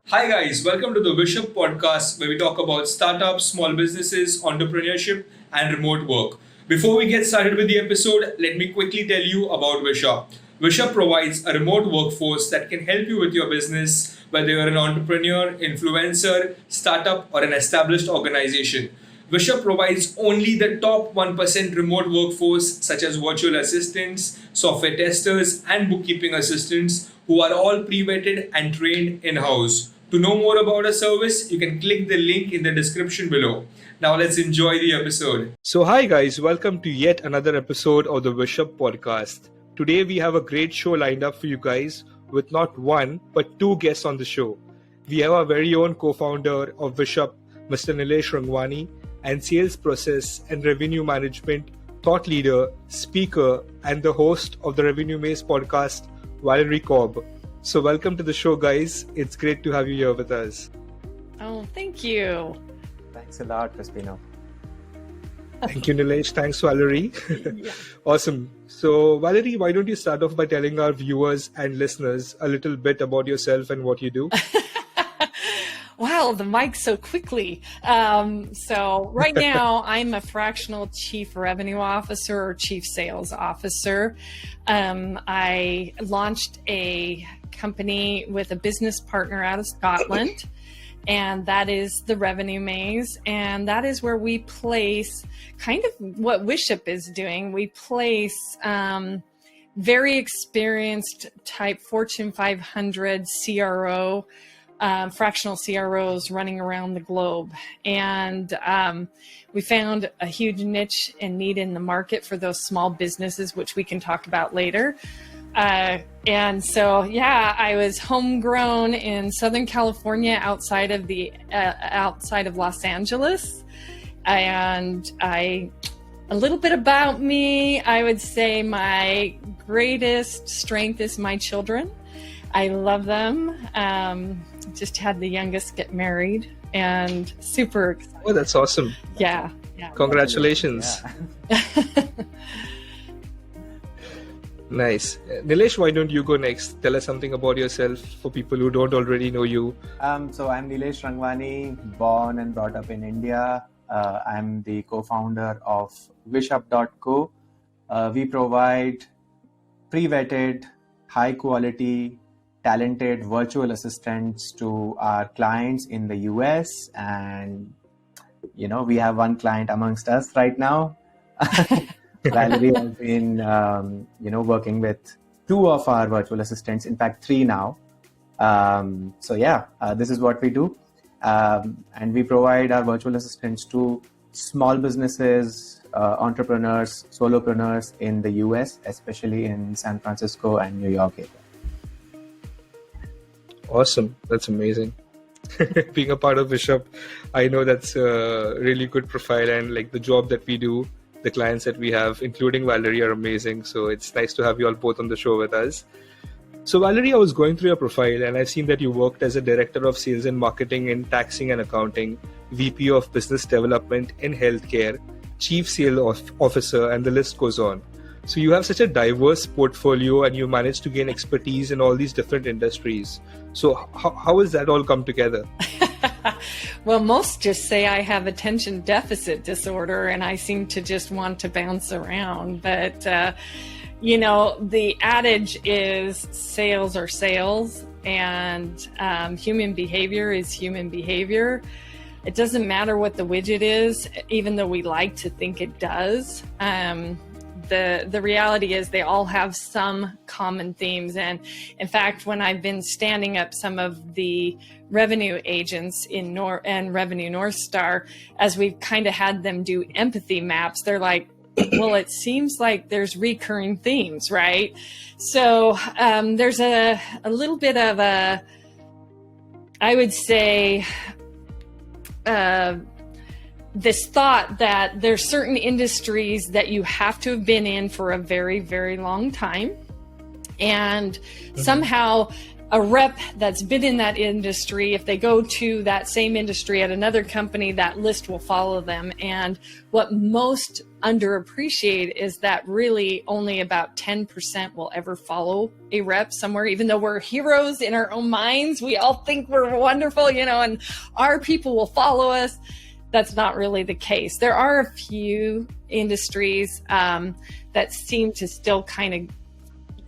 Hi guys, welcome to the Wishup podcast where we talk about startups, small businesses, entrepreneurship, and remote work. Before we get started with the episode, let me quickly tell you about Wishup. Wishup provides a remote workforce that can help you with your business, whether you're an entrepreneur, influencer, startup, or an established organization. Wishup provides only the top 1% remote workforce, such as virtual assistants, software testers, and bookkeeping assistants, who are all pre vetted and trained in house. To know more about our service, you can click the link in the description below. Now, let's enjoy the episode. So, hi guys, welcome to yet another episode of the Wishup podcast. Today, we have a great show lined up for you guys with not one but two guests on the show. We have our very own co founder of Wishup, Mr. Nilesh Rangwani, and sales process and revenue management thought leader, speaker, and the host of the Revenue Maze podcast, Valerie Cobb. So welcome to the show, guys. It's great to have you here with us. Oh, thank you. Thanks a lot, Crispino. Thank you, Nilesh. Thanks, Valerie. Yeah. Awesome. So, Valerie, why don't you start off by telling our viewers and listeners a little bit about yourself and what you do? Wow, the mic so quickly. So right now I'm a fractional chief revenue officer or chief sales officer. I launched a company with a business partner out of Scotland, and that is the Revenue Maze. And that is where we place kind of what Wishup is doing. We place very experienced type Fortune 500 CRO fractional CROs running around the globe. And we found a huge niche and need in the market for those small businesses, which we can talk about later. And so, yeah, I was homegrown in Southern California outside of Los Angeles. And a little bit about me, I would say my greatest strength is my children. I love them. Just had the youngest get married and super excited. Oh, that's awesome. Yeah. Congratulations. Yeah. Nice. Nilesh, why don't you go next? Tell us something about yourself for people who don't already know you. So I'm Nilesh Rangwani, born and brought up in India. I'm the co-founder of Wishup.co. We provide pre-vetted, high-quality, talented virtual assistants to our clients in the US, and we have one client amongst us right now. Valerie has been working with two of our virtual assistants, in fact three now. This is what we do, and we provide our virtual assistants to small businesses, entrepreneurs, solopreneurs in the US, especially in San Francisco and New York area. Awesome. That's amazing. Being a part of Wishup, I know that's a really good profile, and like the job that we do, the clients that we have, including Valerie, are amazing. So it's nice to have you all both on the show with us. So Valerie, I was going through your profile and I've seen that you worked as a director of sales and marketing in taxing and accounting, VP of business development in healthcare, chief sales officer, and the list goes on. So you have such a diverse portfolio and you manage to gain expertise in all these different industries. So how has that all come together? Well, most just say I have attention deficit disorder and I seem to just want to bounce around. But, the adage is sales are sales, and human behavior is human behavior. It doesn't matter what the widget is, even though we like to think it does. The reality is they all have some common themes. And in fact, when I've been standing up some of the revenue agents and Revenue Northstar, as we've kind of had them do empathy maps, they're like, well, it seems like there's recurring themes, right? So there's a little bit of I would say, this thought that there's certain industries that you have to have been in for a very, very long time. And somehow a rep that's been in that industry, if they go to that same industry at another company, that list will follow them. And what most underappreciate is that really only about 10% will ever follow a rep somewhere, even though we're heroes in our own minds. We all think we're wonderful, and our people will follow us. That's not really the case. There are a few industries that seem to still kind of,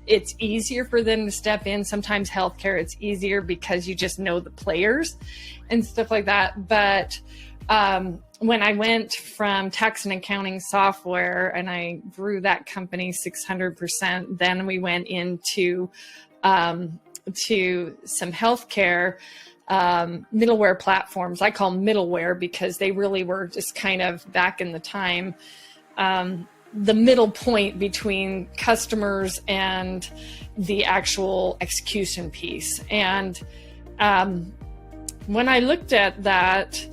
it's easier for them to step in. Sometimes healthcare, it's easier because you just know the players and stuff like that. But when I went from tax and accounting software and I grew that company 600%, then we went into to some healthcare middleware platforms. I call them middleware because they really were just kind of back in the time, the middle point between customers and the actual execution piece. And when I looked at that,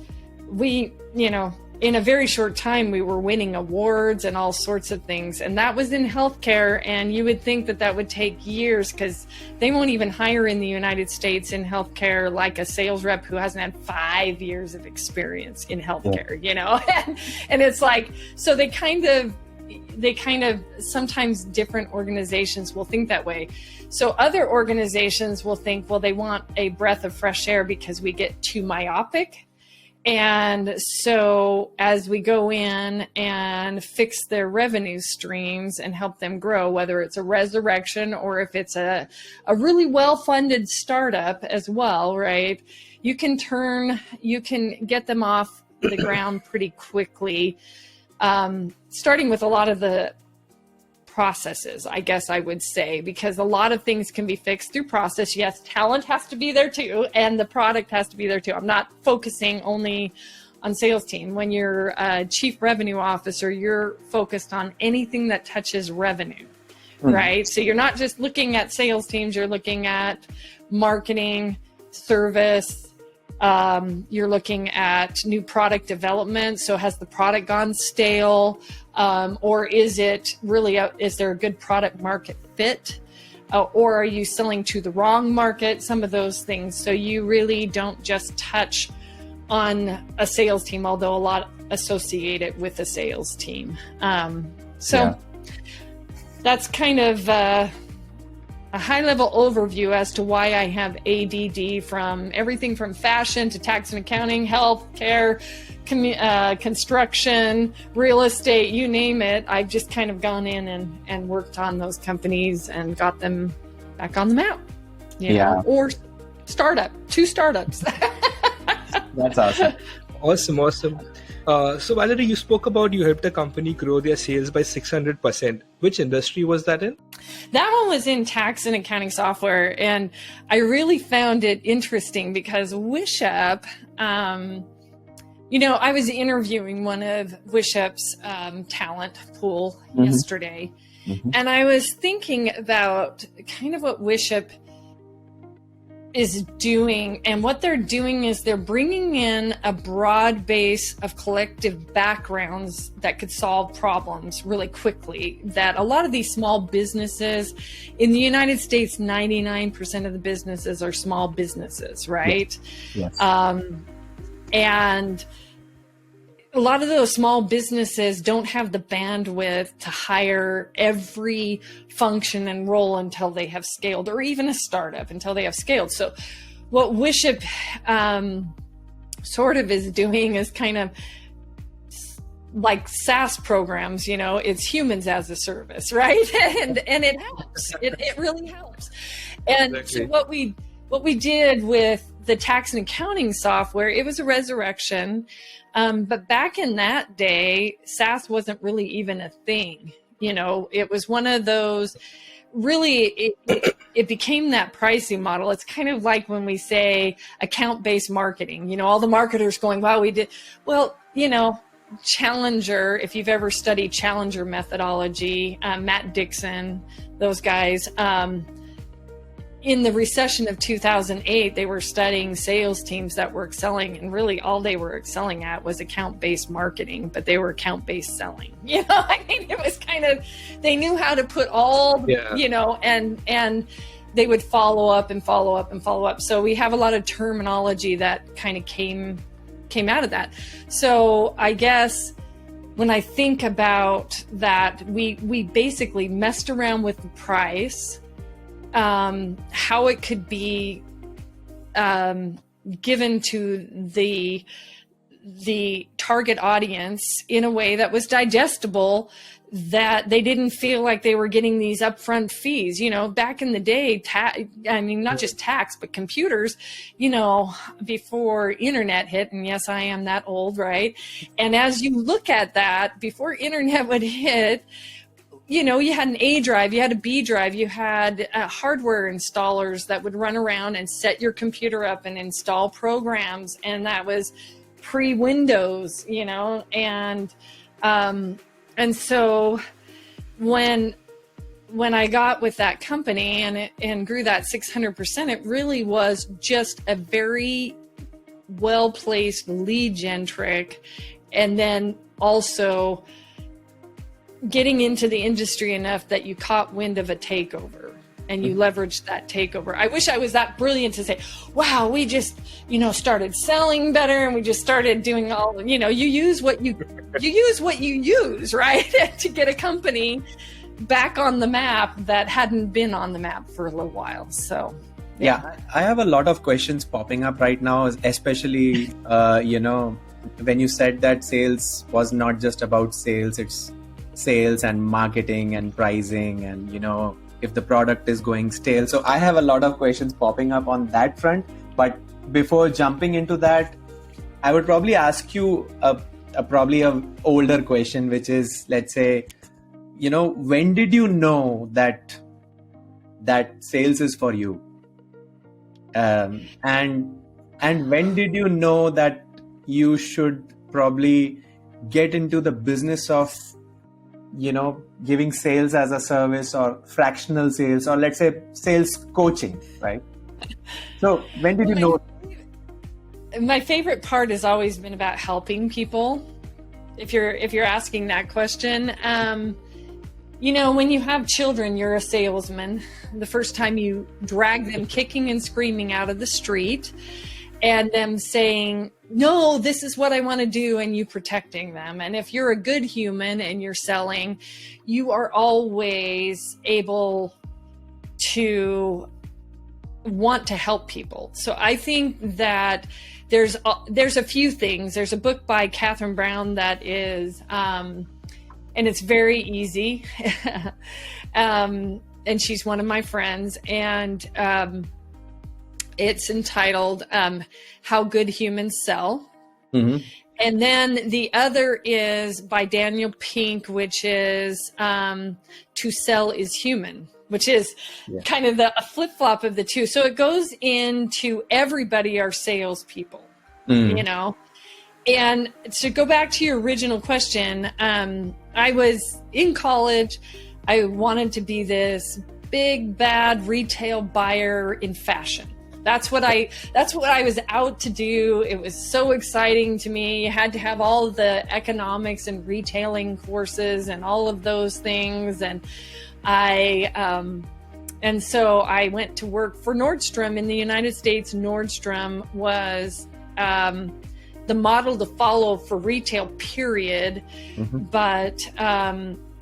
we, in a very short time, we were winning awards and all sorts of things. And that was in healthcare. And you would think that that would take years because they won't even hire in the United States in healthcare like a sales rep who hasn't had 5 years of experience in healthcare, and it's like, so they kind of, sometimes different organizations will think that way. So other organizations will think, well, they want a breath of fresh air because we get too myopic. And so as we go in and fix their revenue streams and help them grow, whether it's a resurrection or if it's a really well-funded startup as well, right? You can get them off the ground pretty quickly. Starting with a lot of the processes, I guess I would say, because a lot of things can be fixed through process. Yes, talent has to be there too, and the product has to be there too. I'm not focusing only on sales team. When you're a chief revenue officer, you're focused on anything that touches revenue, right? So you're not just looking at sales teams, you're looking at marketing, service, you're looking at new product development. So has the product gone stale? Or is it really, is there a good product market fit? Or are you selling to the wrong market? Some of those things. So you really don't just touch on a sales team, although a lot associate it with a sales team. That's kind of a high-level overview as to why I have ADD from everything from fashion to tax and accounting, healthcare, construction, real estate, you name it. I've just kind of gone in and worked on those companies and got them back on the map, or two startups. That's awesome. Awesome. So Valerie, you spoke about you helped a company grow their sales by 600%. Which industry was that in? That one was in tax and accounting software. And I really found it interesting because Wishup, I was interviewing one of Wishup's talent pool yesterday. And I was thinking about kind of what Wishup is doing, and what they're doing is they're bringing in a broad base of collective backgrounds that could solve problems really quickly, that a lot of these small businesses in the United States, 99% of the businesses are small businesses, right? Yes. And a lot of those small businesses don't have the bandwidth to hire every function and role until they have scaled, or even a startup until they have scaled. So what Wishup sort of is doing is kind of like SaaS programs, it's humans as a service, right? and it helps. It really helps. And exactly. So what we did with the tax and accounting software, it was a resurrection. But back in that day, SaaS wasn't really even a thing. It was one of those, really, it became that pricing model. It's kind of like when we say account-based marketing, all the marketers going, wow, we did, well, Challenger, if you've ever studied Challenger methodology, Matt Dixon, those guys, in the recession of 2008, they were studying sales teams that were excelling, and really all they were excelling at was account-based marketing, but they were account-based selling. It was kind of, they knew how to put all, and they would follow up and follow up and follow up. So we have a lot of terminology that kind of came out of that. So I guess when I think about that, we basically messed around with the price, how it could be given to the target audience in a way that was digestible, that they didn't feel like they were getting these upfront fees. You know, back in the day, not just tax, but computers, you know, before internet hit, and yes, I am that old, right? And as you look at that, before internet would hit, you know, you had an A drive, you had a B drive, you had hardware installers that would run around and set your computer up and install programs. And that was pre-Windows, you know, and so when I got with that company and grew that 600%, it really was just a very well-placed lead gen trick. And then also getting into the industry enough that you caught wind of a takeover and you leveraged that takeover. I wish I was that brilliant to say, wow, we just, you know, started selling better and we just started doing all, you know, you use what you use, right? To get a company back on the map that hadn't been on the map for a little while. So, yeah, I have a lot of questions popping up right now, especially, you know, when you said that sales was not just about sales, it's sales and marketing and pricing and, you know, if the product is going stale. So I have a lot of questions popping up on that front. But before jumping into that, I would probably ask you probably an older question, which is, let's say, you know, when did you know that sales is for you? And when did you know that you should probably get into the business of, you know, giving sales as a service or fractional sales, or let's say sales coaching, right? So when did you know? My favorite part has always been about helping people. If you're asking that question, you know, when you have children, you're a salesman. The first time you drag them kicking and screaming out of the street and them saying, no, this is what I want to do, and you protecting them. And if you're a good human and you're selling, you are always able to want to help people. So I think that there's a few things. There's a book by Catherine Brown that is, and it's very easy. And she's one of my friends, and it's entitled How Good Humans Sell. Mm-hmm. And then the other is by Daniel Pink, which is To Sell is Human, which is kind of a flip-flop of the two. So it goes into everybody are salespeople, you know. And to go back to your original question, I was in college. I wanted to be this big, bad retail buyer in fashion. That's what I was out to do. It was so exciting to me. You had to have all of the economics and retailing courses and all of those things. And so I went to work for Nordstrom in the United States. Nordstrom was the model to follow for retail, period. Mm-hmm. But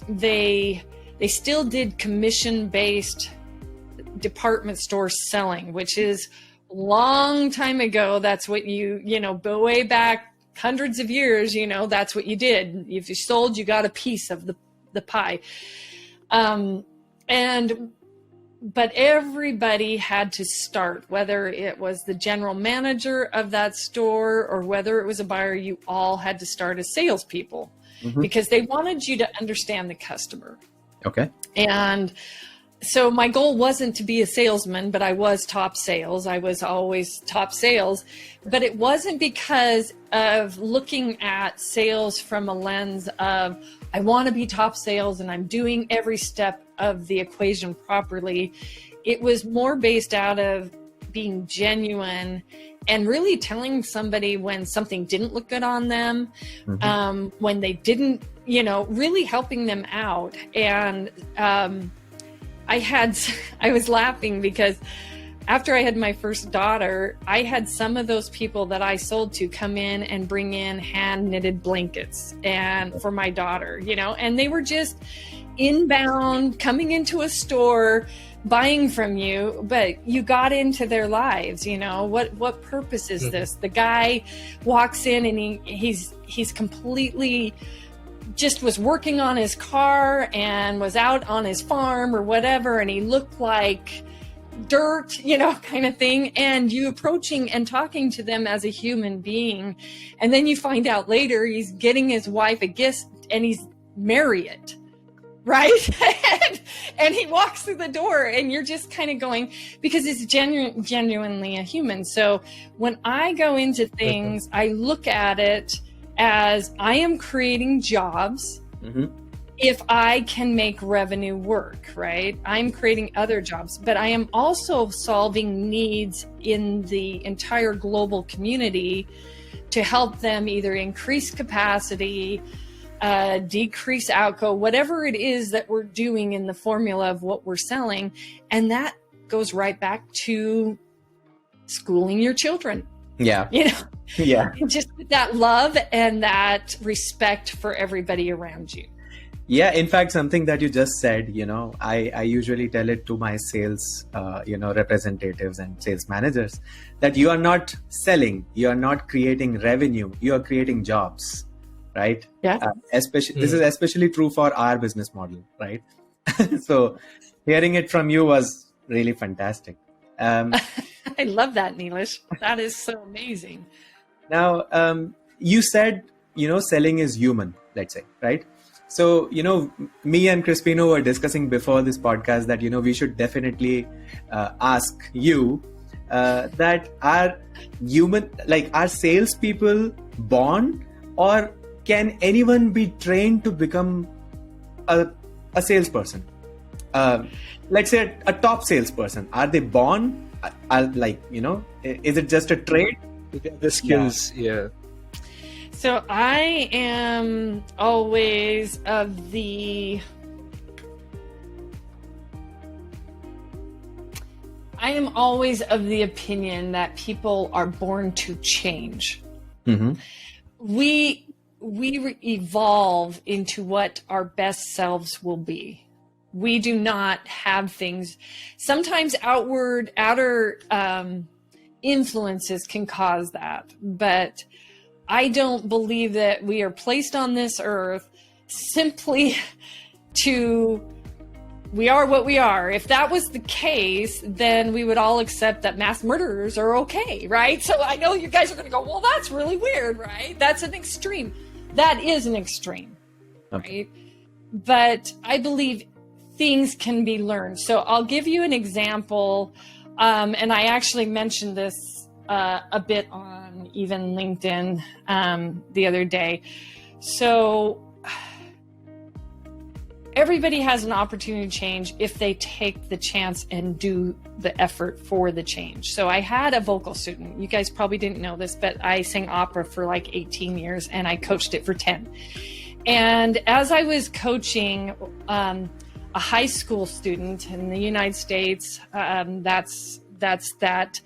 they still did commission-based department store selling, which is a long time ago. That's what you know, way back hundreds of years, you know, that's what you did. If you sold, you got a piece of the pie. But everybody had to start, whether it was the general manager of that store or whether it was a buyer, you all had to start as salespeople, mm-hmm. because they wanted you to understand the customer. Okay. And so my goal wasn't to be a salesman, but I was top sales. I was always top sales, but it wasn't because of looking at sales from a lens of, I want to be top sales and I'm doing every step of the equation properly. It was more based out of being genuine and really telling somebody when something didn't look good on them, mm-hmm. When they didn't, you know, really helping them out. And I was laughing because after I had my first daughter, I had some of those people that I sold to come in and bring in hand knitted blankets and for my daughter, and they were just inbound, coming into a store, buying from you, but you got into their lives. What purpose is this? The guy walks in and he's completely just was working on his car and was out on his farm or whatever, and he looked like dirt, kind of thing, and you approaching and talking to them as a human being, and then you find out later he's getting his wife a gift and he's married, right? and he walks through the door and you're just kind of going, because it's genuinely a human. So when I go into things, I look at it as I am creating jobs. If I can make revenue work, right? I'm creating other jobs, but I am also solving needs in the entire global community to help them either increase capacity, decrease outgo, whatever it is that we're doing in the formula of what we're selling. And that goes right back to schooling your children. Yeah. Yeah. Just that love and that respect for everybody around you. Yeah, in fact, something that you just said, I usually tell it to my sales, representatives and sales managers that you are not selling, you are not creating revenue, you are creating jobs, right? Yeah. This is especially true for our business model, right? So hearing it from you was really fantastic. I love that, Neelish. That is so amazing. Now, you said, selling is human, let's say, right? So, me and Crispino were discussing before this podcast that, we should definitely ask you that are salespeople born, or can anyone be trained to become a salesperson? Let's say a top salesperson. Are they born? Is it just a trade? The skills, yeah. So I am always of the opinion that people are born to change. Mm-hmm. We evolve into what our best selves will be. We do not have things. Sometimes outer influences can cause that, but I don't believe that we are placed on this earth simply we are what we are. If that was the case, then we would all accept that mass murderers are okay, right? So I know you guys are going to go, well, that's really weird, right? That's an extreme. That is an extreme, right? But I believe things can be learned. So I'll give you an example, and I actually mentioned this a bit on even LinkedIn the other day. So everybody has an opportunity to change if they take the chance and do the effort for the change. So I had a vocal student. You guys probably didn't know this, but I sang opera for like 18 years and I coached it for 10. And as I was coaching a high school student in the United States, that's that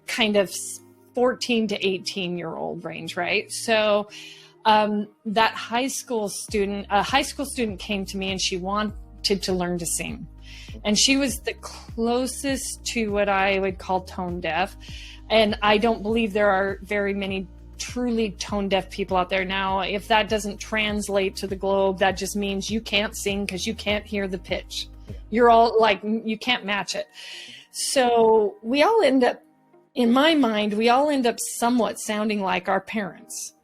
kind of 14 to 18-year-old range, right? So that high school student came to me and she wanted to learn to sing. And she was the closest to what I would call tone deaf. And I don't believe there are very many truly tone deaf people out there. Now, if that doesn't translate to the globe, that just means you can't sing because you can't hear the pitch. You're all like, you can't match it. So we all end up, in my mind, we all end up somewhat sounding like our parents.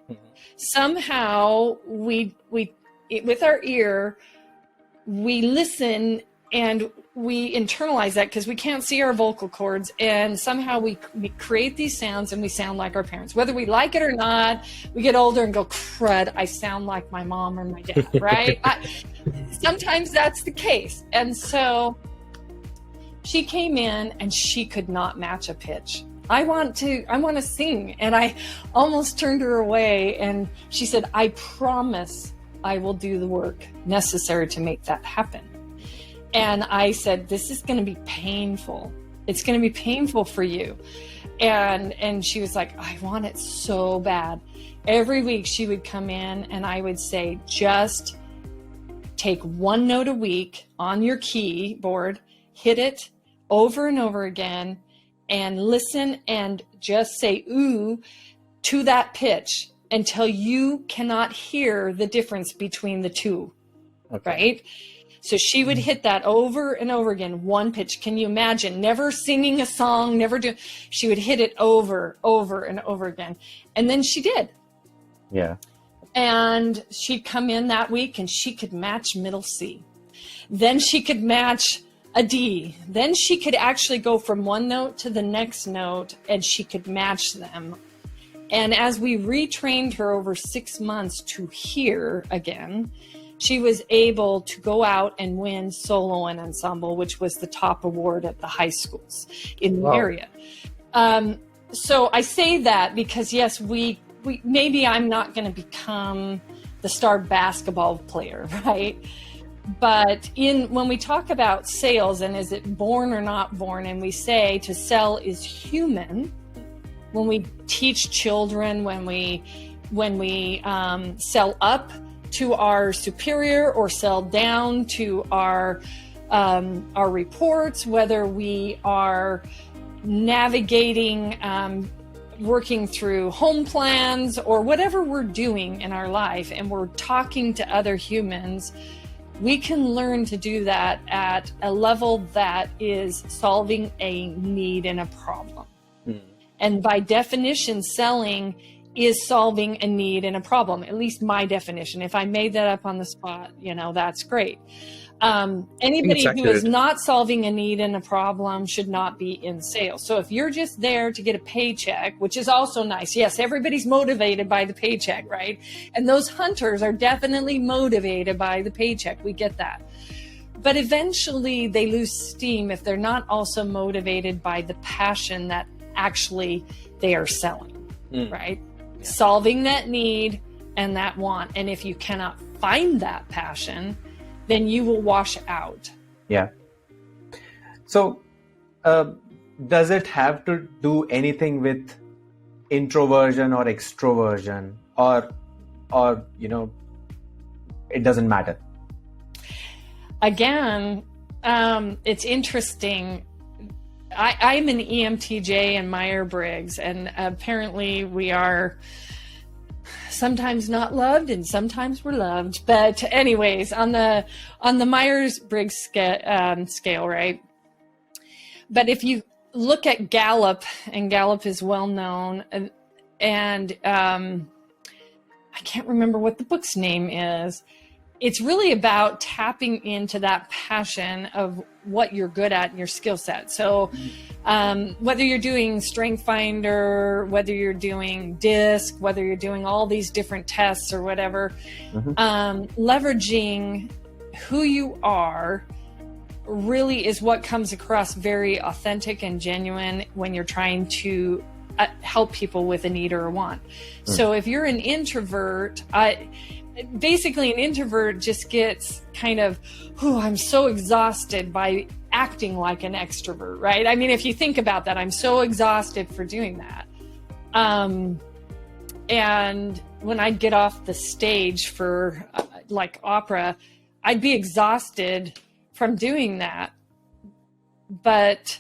Somehow we with our ear, we listen and we internalize that because we can't see our vocal cords, and somehow we create these sounds and we sound like our parents. Whether we like it or not, we get older and go, crud, I sound like my mom or my dad, right? Sometimes that's the case. And so she came in and she could not match a pitch. I want to sing. And I almost turned her away, and she said, I promise I will do the work necessary to make that happen. And I said, this is going to be painful. It's going to be painful for you. And she was like, I want it so bad. Every week she would come in and I would say, just take one note a week on your keyboard, hit it over and over again, and listen and just say ooh to that pitch until you cannot hear the difference between the two. Okay. Right? So she would hit that over and over again, one pitch. Can you imagine? Never singing a song, she would hit it over and over again. And then she did. Yeah. And she'd come in that week and she could match middle C. Then she could match a D. Then she could actually go from one note to the next note and she could match them. And as we retrained her over 6 months to hear again, she was able to go out and win solo and ensemble, which was the top award at the high schools in the area. So I say that because, yes, we maybe I'm not going to become the star basketball player, right? But when we talk about sales and is it born or not born, and we say to sell is human, when we teach children, when we sell up to our superior or sell down to our reports, whether we are navigating, working through home plans or whatever we're doing in our life, and we're talking to other humans, we can learn to do that at a level that is solving a need and a problem. And by definition, selling is solving a need and a problem, at least my definition. If I made that up on the spot, that's great. Anybody who is not solving a need and a problem should not be in sales. So if you're just there to get a paycheck, which is also nice. Yes, everybody's motivated by the paycheck, right? And those hunters are definitely motivated by the paycheck. We get that. But eventually they lose steam if they're not also motivated by the passion that actually they are selling, right? Yeah. Solving that need and that want. And if you cannot find that passion, then you will wash out. Yeah. So does it have to do anything with introversion or extroversion, or it doesn't matter? Again, it's interesting. I'm an EMTJ and Myers-Briggs, and apparently we are sometimes not loved and sometimes we're loved. But anyways, on the Myers-Briggs scale, right? But if you look at Gallup, and Gallup is well known, and I can't remember what the book's name is. It's really about tapping into that passion of what you're good at and your skill set. So whether you're doing Strength Finder, whether you're doing DISC, whether you're doing all these different tests or whatever, leveraging who you are really is what comes across very authentic and genuine when you're trying to help people with a need or a want. So if you're an introvert, basically an introvert just gets kind of, I'm so exhausted by acting like an extrovert, right? I mean, if you think about that, I'm so exhausted for doing that. And when I'd get off the stage for like opera, I'd be exhausted from doing that. But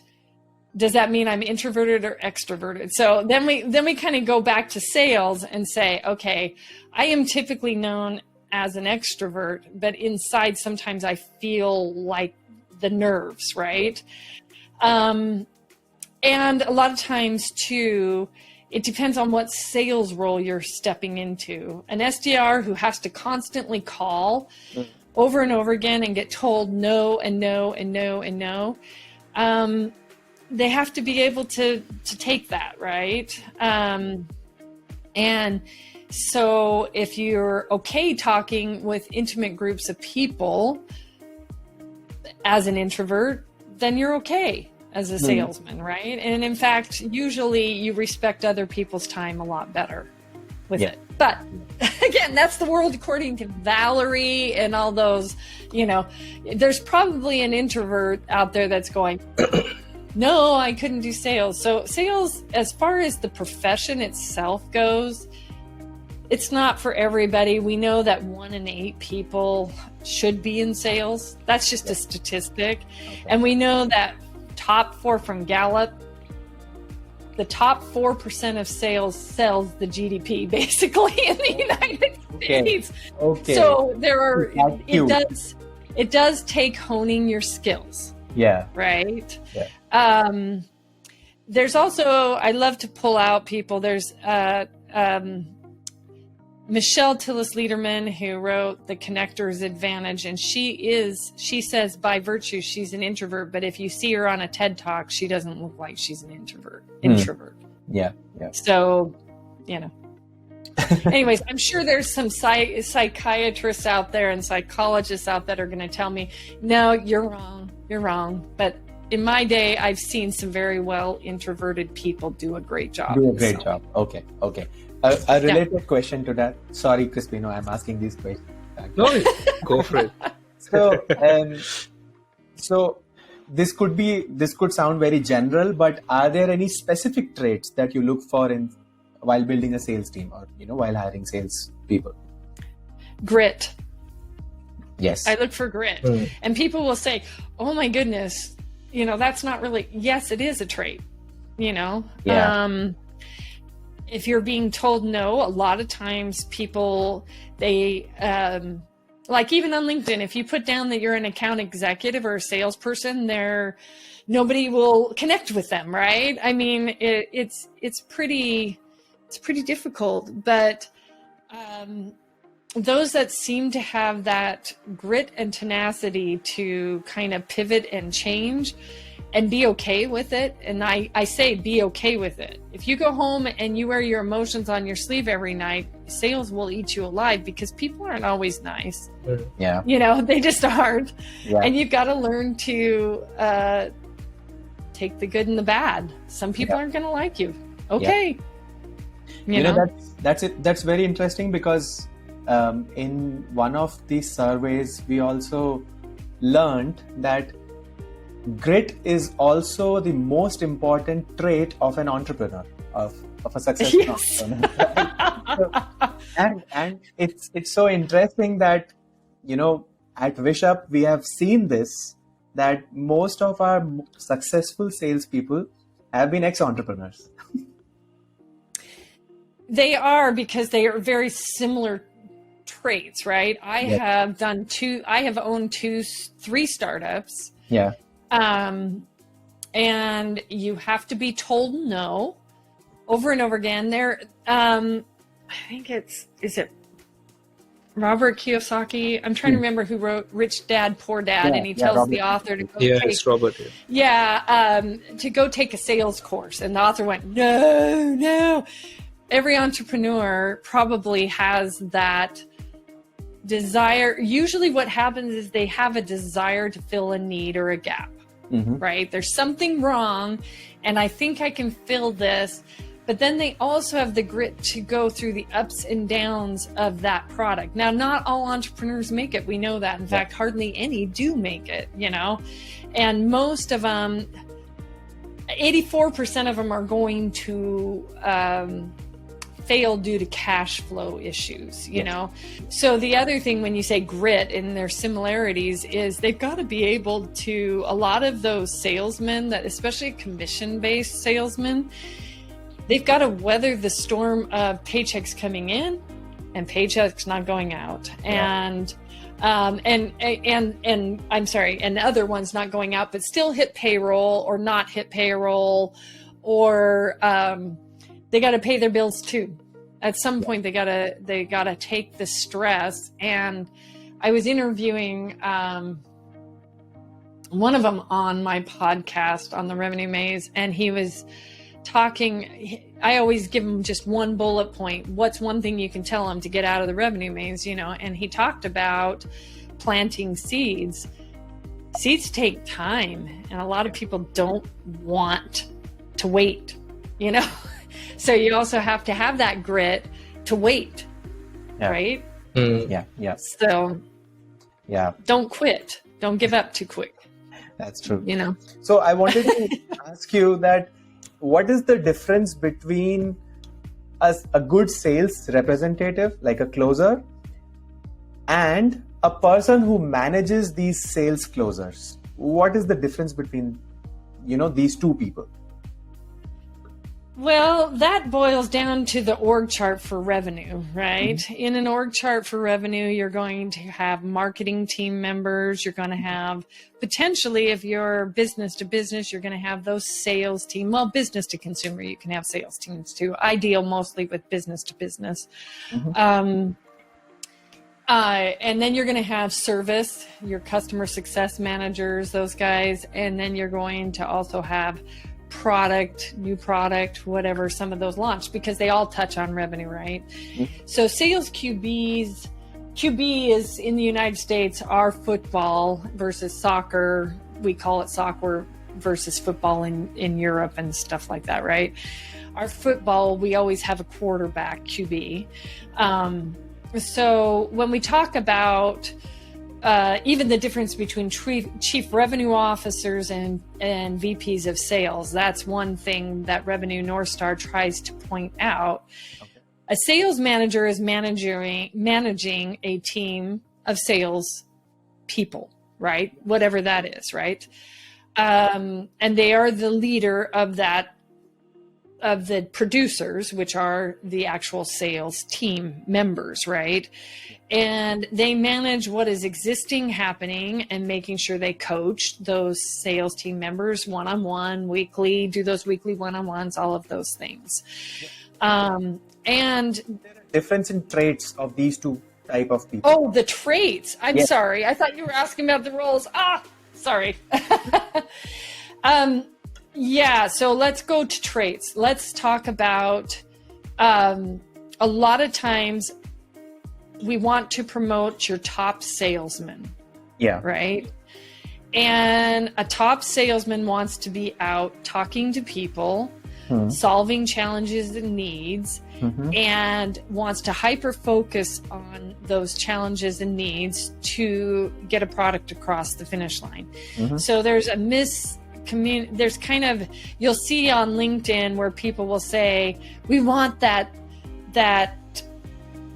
does that mean I'm introverted or extroverted? So then we kind of go back to sales and say, okay, I am typically known as an extrovert, but inside sometimes I feel like the nerves, right? And a lot of times too, it depends on what sales role you're stepping into. An SDR who has to constantly call over and over again and get told no and no and no and no, they have to be able to take that, right? And so if you're okay talking with intimate groups of people as an introvert, then you're okay as a salesman, right? And in fact, usually you respect other people's time a lot better with it. But again, that's the world according to Valerie and all those there's probably an introvert out there that's going, no, I couldn't do sales. So sales, as far as the profession itself goes, it's not for everybody. We know that 1 in 8 people should be in sales. That's just a statistic. Okay. And we know that top 4 from Gallup, the top 4% of sales sells the GDP basically in the United States. Okay. So it does take honing your skills. Yeah. Right. Yeah. There's also, I love to pull out people. There's Michelle Tillis Lederman, who wrote The Connector's Advantage, and she says by virtue she's an introvert, but if you see her on a TED Talk, she doesn't look like she's an introvert. Yeah. So, anyways, I'm sure there's some psychiatrists out there and psychologists out that are going to tell me, no, you're wrong. But in my day, I've seen some very well introverted people do a great job. Job. Okay. A related question to that. Sorry, Crispino, I'm asking these questions. No, go for it. So this could sound very general, but are there any specific traits that you look for while building a sales team or while hiring sales people? Grit. Yes. I look for grit. And people will say, oh my goodness, that's not really, yes, it is a trait, Yeah. If you're being told no, a lot of times people, they, like even on LinkedIn, if you put down that you're an account executive or a salesperson, nobody will connect with them, right? I mean, it's pretty difficult, but those that seem to have that grit and tenacity to kind of pivot and change and be okay with it. And I say be okay with it. If you go home and you wear your emotions on your sleeve every night, sales will eat you alive because people aren't always nice. Yeah. They just aren't. Yeah. And you've got to learn to take the good and the bad. Some people aren't going to like you. Okay. Yeah. That's very interesting because in one of these surveys, we also learned that grit is also the most important trait of an entrepreneur, of a successful entrepreneur. And it's so interesting that, at Wishup, we have seen this, that most of our successful salespeople have been ex-entrepreneurs. They are, because they are very similar traits, right? I have owned 3 startups. Yeah. And you have to be told no over and over again. I think is it Robert Kiyosaki? I'm trying to remember who wrote Rich Dad, Poor Dad, and he tells the author to go it's Robert. to go take a sales course. And the author went, no. Every entrepreneur probably has that desire. Usually what happens is they have a desire to fill a need or a gap. Mm-hmm. Right? There's something wrong and I think I can fill this, but then they also have the grit to go through the ups and downs of that product. Now, not all entrepreneurs make it. We know that. In fact, hardly any do make it, and most of them, 84% of them are going to fail due to cash flow issues, So the other thing when you say grit and their similarities is they've got to be able to, a lot of those salesmen, that especially commission-based salesmen, they've got to weather the storm of paychecks coming in and paychecks not going out, and other ones not going out but still hit payroll or not hit payroll, or they got to pay their bills too. At some point, they gotta take the stress. And I was interviewing one of them on my podcast on the Revenue Maze, and he was talking. I always give him just one bullet point. What's one thing you can tell him to get out of the Revenue Maze? And he talked about planting seeds. Seeds take time, and a lot of people don't want to wait. So you also have to have that grit to wait, right? Yeah. So, Yeah, Don't quit. Don't give up too quick. that's true. You know. So I wanted to ask you that what is the difference between a good sales representative, like a closer, and a person who manages these sales closers? What is the difference between, these two people? Well, that boils down to the org chart for revenue, right? Mm-hmm. In an org chart for revenue, you're going to have marketing team members. You're going to have potentially, if you're business to business, you're going to have those sales team. Well, business to consumer, you can have sales teams too. Ideal mostly with business to business. Mm-hmm. And then you're going to have service, your customer success managers, those guys. And then you're going to also have new product, whatever, some of those launched, because they all touch on revenue, right? Mm-hmm. So sales QB is in the United States, our football versus soccer. We call it soccer versus football in Europe and stuff like that, right? Our football, we always have a quarterback QB. So when we talk about even the difference between chief revenue officers and VPs of sales, that's one thing that Revenue Northstar tries to point out. Okay. A sales manager is managing a team of sales people, right? Whatever that is, right? And they are the leader of the producers, which are the actual sales team members, right? And they manage what is happening and making sure they coach those sales team members one-on-one, weekly, do those weekly one-on-ones, all of those things. And difference in traits of these two type of people. Oh, the traits. I'm sorry. I thought you were asking about the roles. Sorry. Yeah, so let's go to traits. Let's talk about a lot of times we want to promote your top salesman. Yeah. Right? And a top salesman wants to be out talking to people, solving challenges and needs, and wants to hyper focus on those challenges and needs to get a product across the finish line. So there's there's kind of, you'll see on LinkedIn where people will say, we want that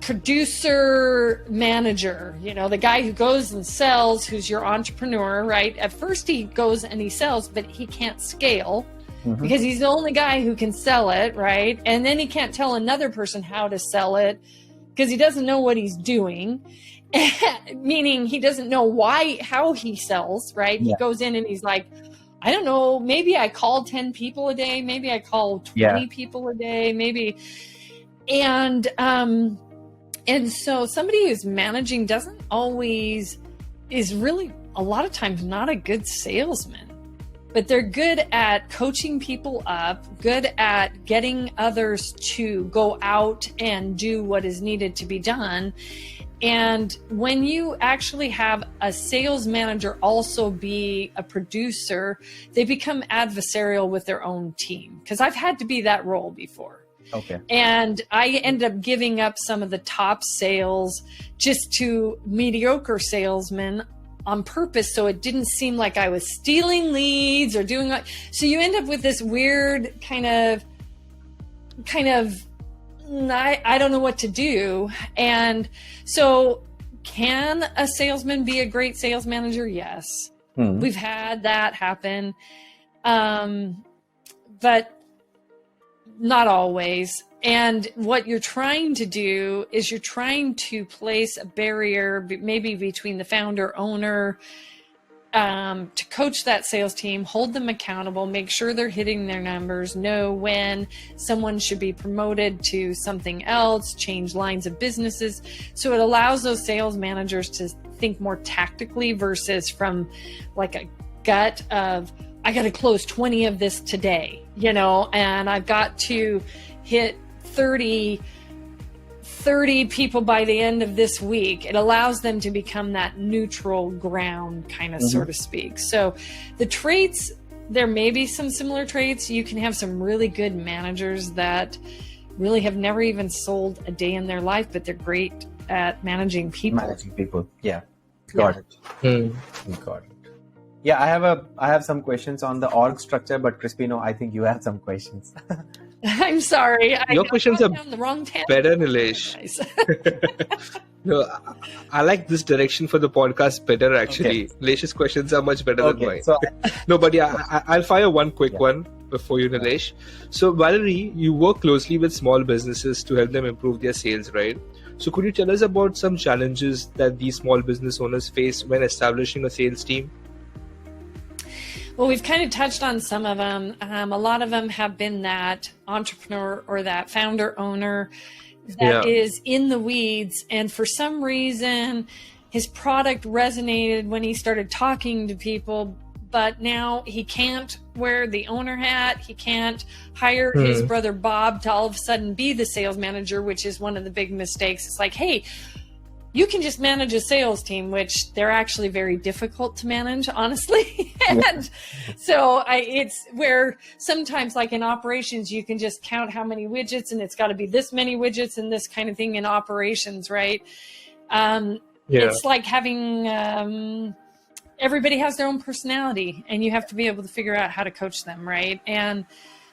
producer manager, the guy who goes and sells, who's your entrepreneur, right? At first he goes and he sells, but he can't scale because he's the only guy who can sell it, right? And then he can't tell another person how to sell it because he doesn't know what he's doing. Meaning he doesn't know how he sells, right? Yeah. He goes in and he's like, I don't know, maybe I call 10 people a day, maybe I call 20 people a day, maybe. And so somebody who's managing is really a lot of times not a good salesman, but they're good at coaching people up, good at getting others to go out and do what is needed to be done. And when you actually have a sales manager also be a producer, they become adversarial with their own team. Because I've had to be that role before. Okay. And I ended up giving up some of the top sales just to mediocre salesmen on purpose, so it didn't seem like I was stealing leads or doing like. So you end up with this weird kind of. I don't know what to do. And so can a salesman be a great sales manager? Yes. We've had that happen. But not always. And what you're trying to do is you're trying to place a barrier maybe between the founder, owner, to coach that sales team, hold them accountable, make sure they're hitting their numbers, know when someone should be promoted to something else, change lines of businesses. So it allows those sales managers to think more tactically versus from like a gut of, I got to close 20 of this today, and I've got to hit 30 people by the end of this week. It allows them to become that neutral ground kind of, so to speak. So the traits, there may be some similar traits. You can have some really good managers that really have never even sold a day in their life, but they're great at managing people. Yeah. Got it. Hmm. Got it. Yeah, I have some questions on the org structure, but Crispino, I think you have some questions. I'm sorry. Your questions are down the wrong tangent. better, Nilesh. No, I like this direction for the podcast better, actually. Nilesh's questions are much better than mine. So No, but yeah, I'll fire one quick one before you, Nilesh. So, Valerie, you work closely with small businesses to help them improve their sales, right? So, could you tell us about some challenges that these small business owners face when establishing a sales team? Well, we've kind of touched on some of them. A lot of them have been that entrepreneur or that founder owner that is in the weeds. And for some reason, his product resonated when he started talking to people, but now he can't wear the owner hat. He can't hire his brother Bob to all of a sudden be the sales manager, which is one of the big mistakes. It's like, hey, you can just manage a sales team, which they're actually very difficult to manage, honestly. And so it's where sometimes like in operations, you can just count how many widgets and it's got to be this many widgets and this kind of thing in operations, right? It's like having, everybody has their own personality and you have to be able to figure out how to coach them, right? And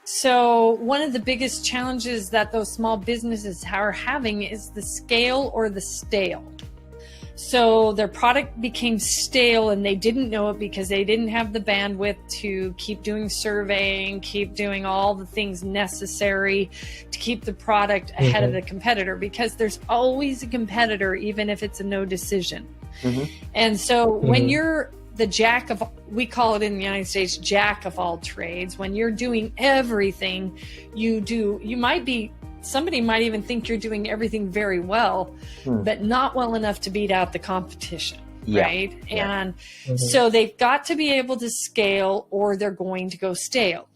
so one of the biggest challenges that those small businesses are having is the scale or the stale. So their product became stale and they didn't know it because they didn't have the bandwidth to keep doing surveying, keep doing all the things necessary to keep the product ahead of the competitor, because there's always a competitor, even if it's a no decision. And so when you're the jack of, we call it in the United States, jack of all trades, when you're doing everything you do, somebody might even think you're doing everything very well, but not well enough to beat out the competition, right? And so they've got to be able to scale or they're going to go stale.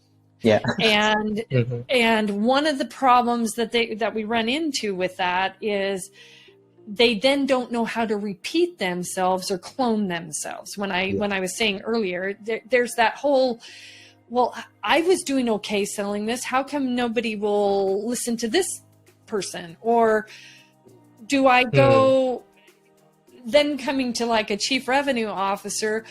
And and one of the problems that we run into with that is they then don't know how to repeat themselves or clone themselves. When I was saying earlier, there's that whole, well, I was doing okay selling this. How come nobody will listen to this person? Or do I go, then coming to like a chief revenue officer,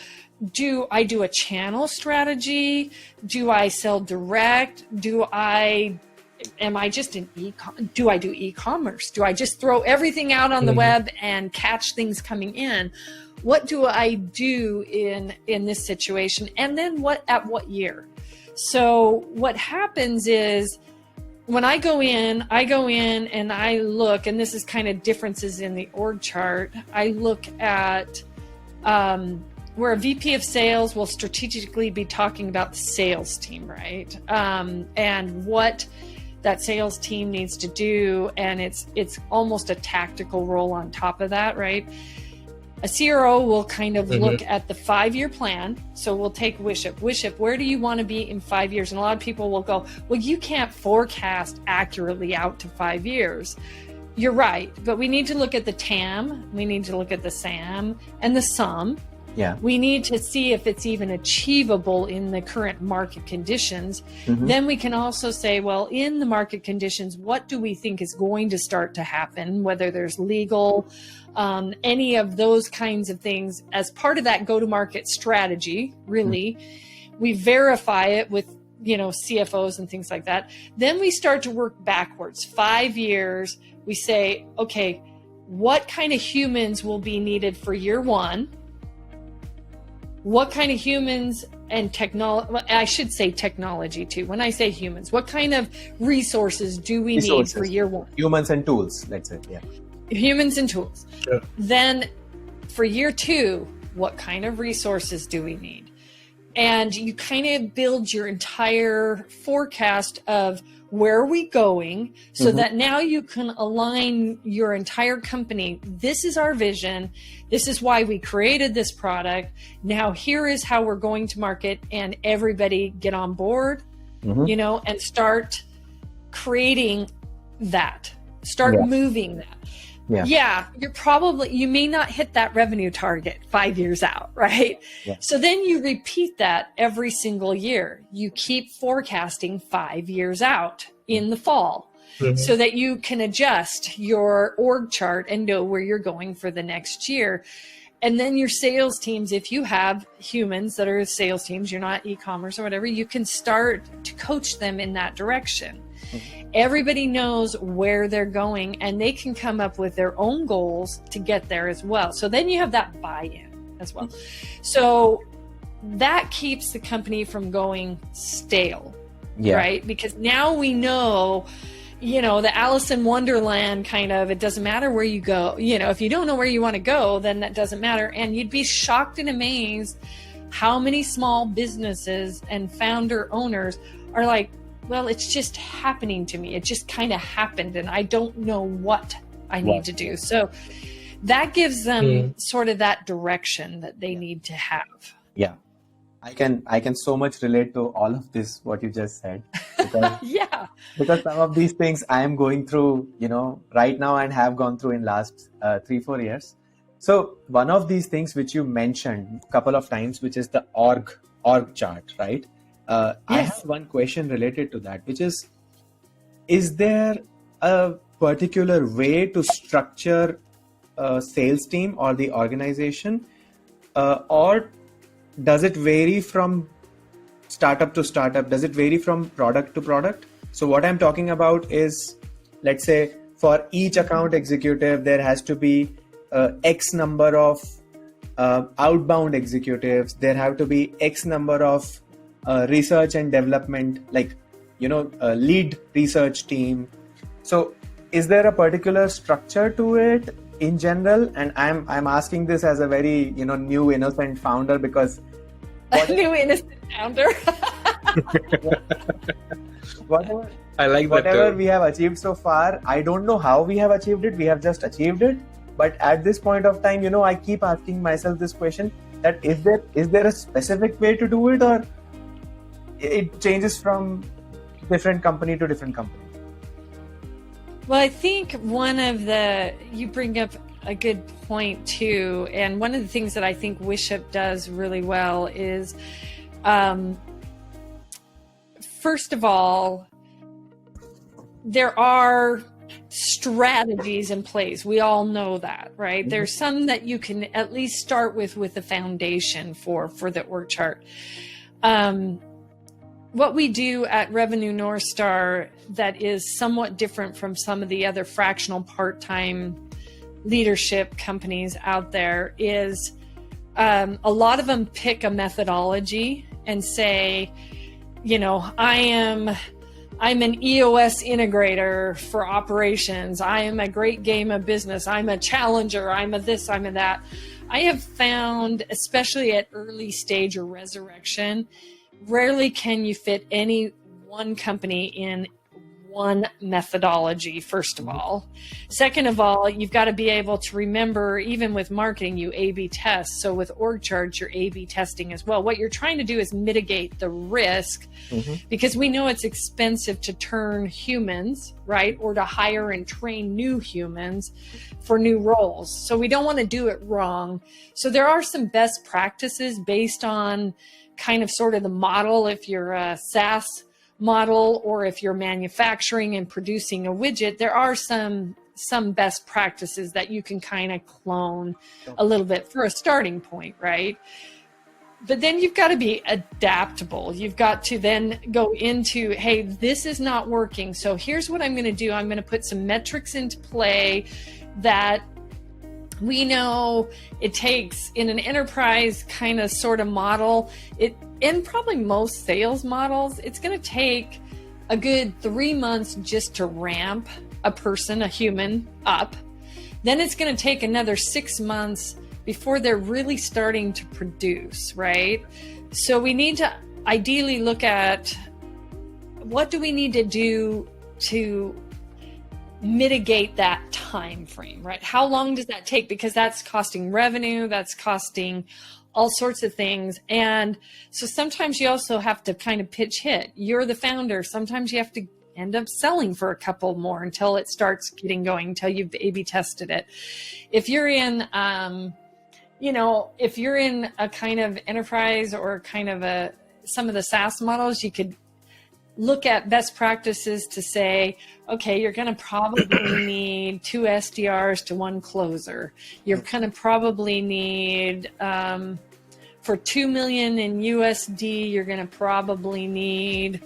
do I do a channel strategy? Do I sell direct? Am I just do I do e-commerce? Do I just throw everything out on the web and catch things coming in? What do I do in this situation? And then at what year? So what happens is when I go in and I look, and this is kind of differences in the org chart. I look at where a VP of sales will strategically be talking about the sales team, right? And what that sales team needs to do. And it's almost a tactical role on top of that, right? A CRO will kind of look at the 5-year plan. So we'll take Wishup. Wishup, where do you want to be in 5 years? And a lot of people will go, well, you can't forecast accurately out to 5 years. You're right. But we need to look at the TAM. We need to look at the SAM and the SUM. We need to see if it's even achievable in the current market conditions. Then we can also say, well, in the market conditions, what do we think is going to start to happen, whether there's legal, any of those kinds of things as part of that go-to-market strategy, really. We verify it with, CFOs and things like that. Then we start to work backwards. 5 years, we say, okay, what kind of humans will be needed for year one? What kind of humans and technology, I should say technology too. When I say humans, what kind of resources do we need for year one? Humans and tools, let's say, Humans and tools. Then for year two, what kind of resources do we need? And you kind of build your entire forecast of where are we going so that now you can align your entire company. This is our vision. This is why we created this product. Now here is how we're going to market, and everybody get on board, and start creating that, start moving that. You may not hit that revenue target 5 years out, right? So then you repeat that every single year. You keep forecasting 5 years out in the fall so that you can adjust your org chart and know where you're going for the next year. And then your sales teams, if you have humans that are sales teams, you're not e-commerce or whatever, you can start to coach them in that direction. Everybody knows where they're going and they can come up with their own goals to get there as well. So then you have that buy-in as well. So that keeps the company from going stale, right? Because now we know, the Alice in Wonderland kind of, it doesn't matter where you go. If you don't know where you want to go, then that doesn't matter. And you'd be shocked and amazed how many small businesses and founder owners are like, well, it's just happening to me. It just kind of happened and I don't know what I need to do. So that gives them sort of that direction that they need to have. Yeah. I can so much relate to all of this, what you just said. Because, because some of these things I am going through, right now and have gone through in last 3-4 years. So one of these things which you mentioned a couple of times, which is the org chart, right? I have one question related to that, which is there a particular way to structure a sales team or the organization, or does it vary from startup to startup? Does it vary from product to product? So what I'm talking about is, let's say for each account executive, there has to be X number of outbound executives. There have to be X number of research and development, lead research team. So is there a particular structure to it in general? And I'm asking this as a very, new innocent founder, because new innocent founder. Whatever we have achieved so far, I don't know how we have achieved it. We have just achieved it. But at this point of time, I keep asking myself this question, that is there a specific way to do it, or it changes from different company to different company? Well, I think you bring up a good point too. And one of the things that I think Wishup does really well is, first of all, there are strategies in place. We all know that, right? Mm-hmm. There's some that you can at least start with the foundation for the org chart. What we do at Revenue Northstar that is somewhat different from some of the other fractional part-time leadership companies out there is a lot of them pick a methodology and say, I'm an EOS integrator for operations. I am a great game of business. I'm a challenger. I'm a this, I'm a that. I have found, especially at early stage or resurrection, rarely can you fit any one company in one methodology, first of all. Second of all, you've got to be able to remember, even with marketing, you A/B test. So with org charts, you're A/B testing as well. What you're trying to do is mitigate the risk, because we know it's expensive to turn humans, right? Or to hire and train new humans for new roles. So we don't want to do it wrong. So there are some best practices based on kind of sort of the model. If you're a SaaS model, or if you're manufacturing and producing a widget, there are some best practices that you can kind of clone a little bit for a starting point, right? But then you've got to be adaptable. You've got to then go into, hey, this is not working. So here's what I'm going to do. I'm going to put some metrics into play that we know it takes in an enterprise kind of sort of model. In probably most sales models, it's going to take a good 3 months just to ramp a person, a human, up. Then it's going to take another 6 months before they're really starting to produce, right? So we need to ideally look at what do we need to do to mitigate that time frame, right? How long does that take? Because that's costing revenue, that's costing all sorts of things. And so sometimes you also have to kind of pitch hit. You're the founder. Sometimes you have to end up selling for a couple more until it starts getting going, until you've A/B tested it. If you're in, if you're in a kind of enterprise or kind of some of the SaaS models, you could look at best practices to say, okay, you're going to probably need 2 SDRs to 1 closer. You're going to probably need, for 2 million in USD, you're going to probably need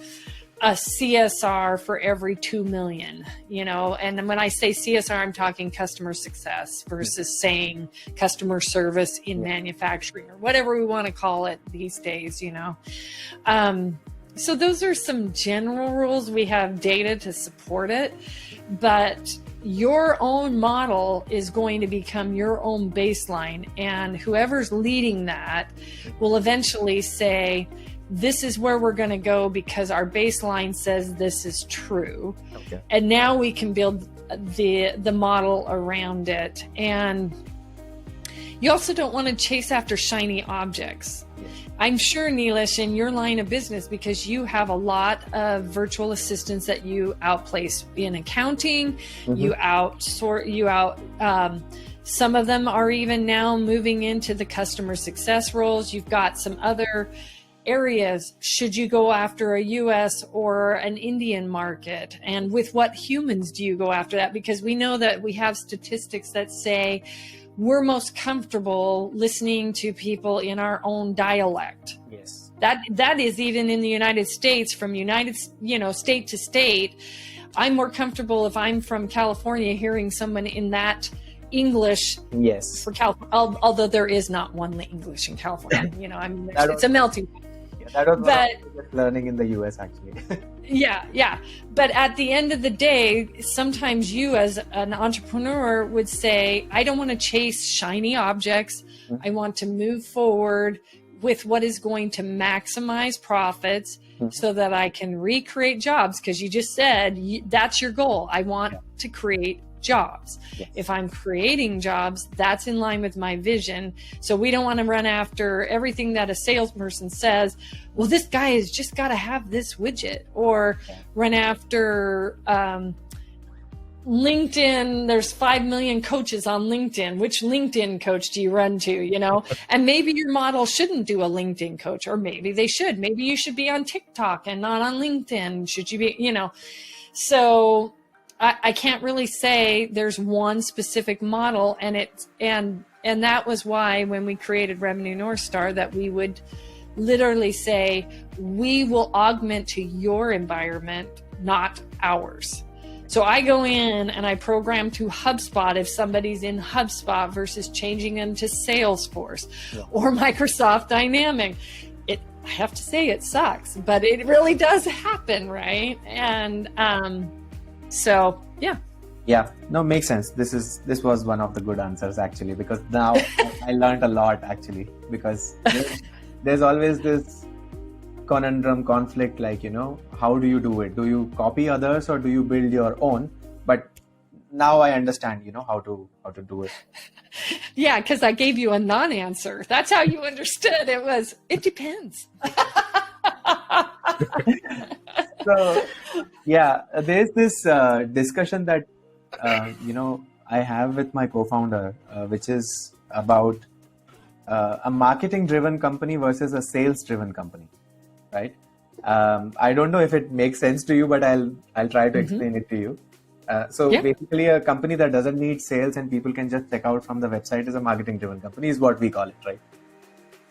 a CSR for every 2 million, and when I say CSR, I'm talking customer success versus saying customer service in manufacturing or whatever we want to call it these days, So those are some general rules. We have data to support it, but your own model is going to become your own baseline, and whoever's leading that will eventually say, this is where we're going to go because our baseline says this is true. Okay. And now we can build the model around it. And you also don't want to chase after shiny objects. Yes. I'm sure, Neelish, in your line of business, because you have a lot of virtual assistants that you outplace in accounting, you some of them are even now moving into the customer success roles. You've got some other areas. Should you go after a US or an Indian market? And with what humans do you go after that? Because we know that we have statistics that say we're most comfortable listening to people in our own dialect. Yes. That is even in the United States, from state to state. I'm more comfortable if I'm from California hearing someone in that English. Yes. For California, although there is not one English in California, it's a melting pot. That was what I was learning in the US, actually. Yeah. But at the end of the day, sometimes you as an entrepreneur would say, I don't want to chase shiny objects. I want to move forward with what is going to maximize profits so that I can recreate jobs. Because you just said that's your goal. I want to create jobs. Yes. If I'm creating jobs, that's in line with my vision. So we don't want to run after everything that a salesperson says, well, this guy has just got to have this widget, or run after LinkedIn. There's 5 million coaches on LinkedIn. Which LinkedIn coach do you run to, And maybe your model shouldn't do a LinkedIn coach, or maybe they should. Maybe you should be on TikTok and not on LinkedIn. Should you be, so I can't really say there's one specific model, and that was why when we created Revenue Northstar, that we would literally say, we will augment to your environment, not ours. So I go in and I program to HubSpot if somebody's in HubSpot versus changing them to Salesforce or Microsoft Dynamics. I have to say it sucks, but it really does happen, right? And so, yeah, no, makes sense. This was one of the good answers, actually, because now I learned a lot, actually, because there's always this conundrum, conflict, like, how do you do it? Do you copy others or do you build your own? But now I understand, how to do it. Yeah, because I gave you a non-answer. That's how you understood. It depends. So, there's this discussion that, I have with my co-founder, which is about a marketing-driven company versus a sales-driven company, right? I don't know if it makes sense to you, but I'll try to explain it to you. Basically, a company that doesn't need sales and people can just check out from the website is a marketing-driven company, is what we call it, right?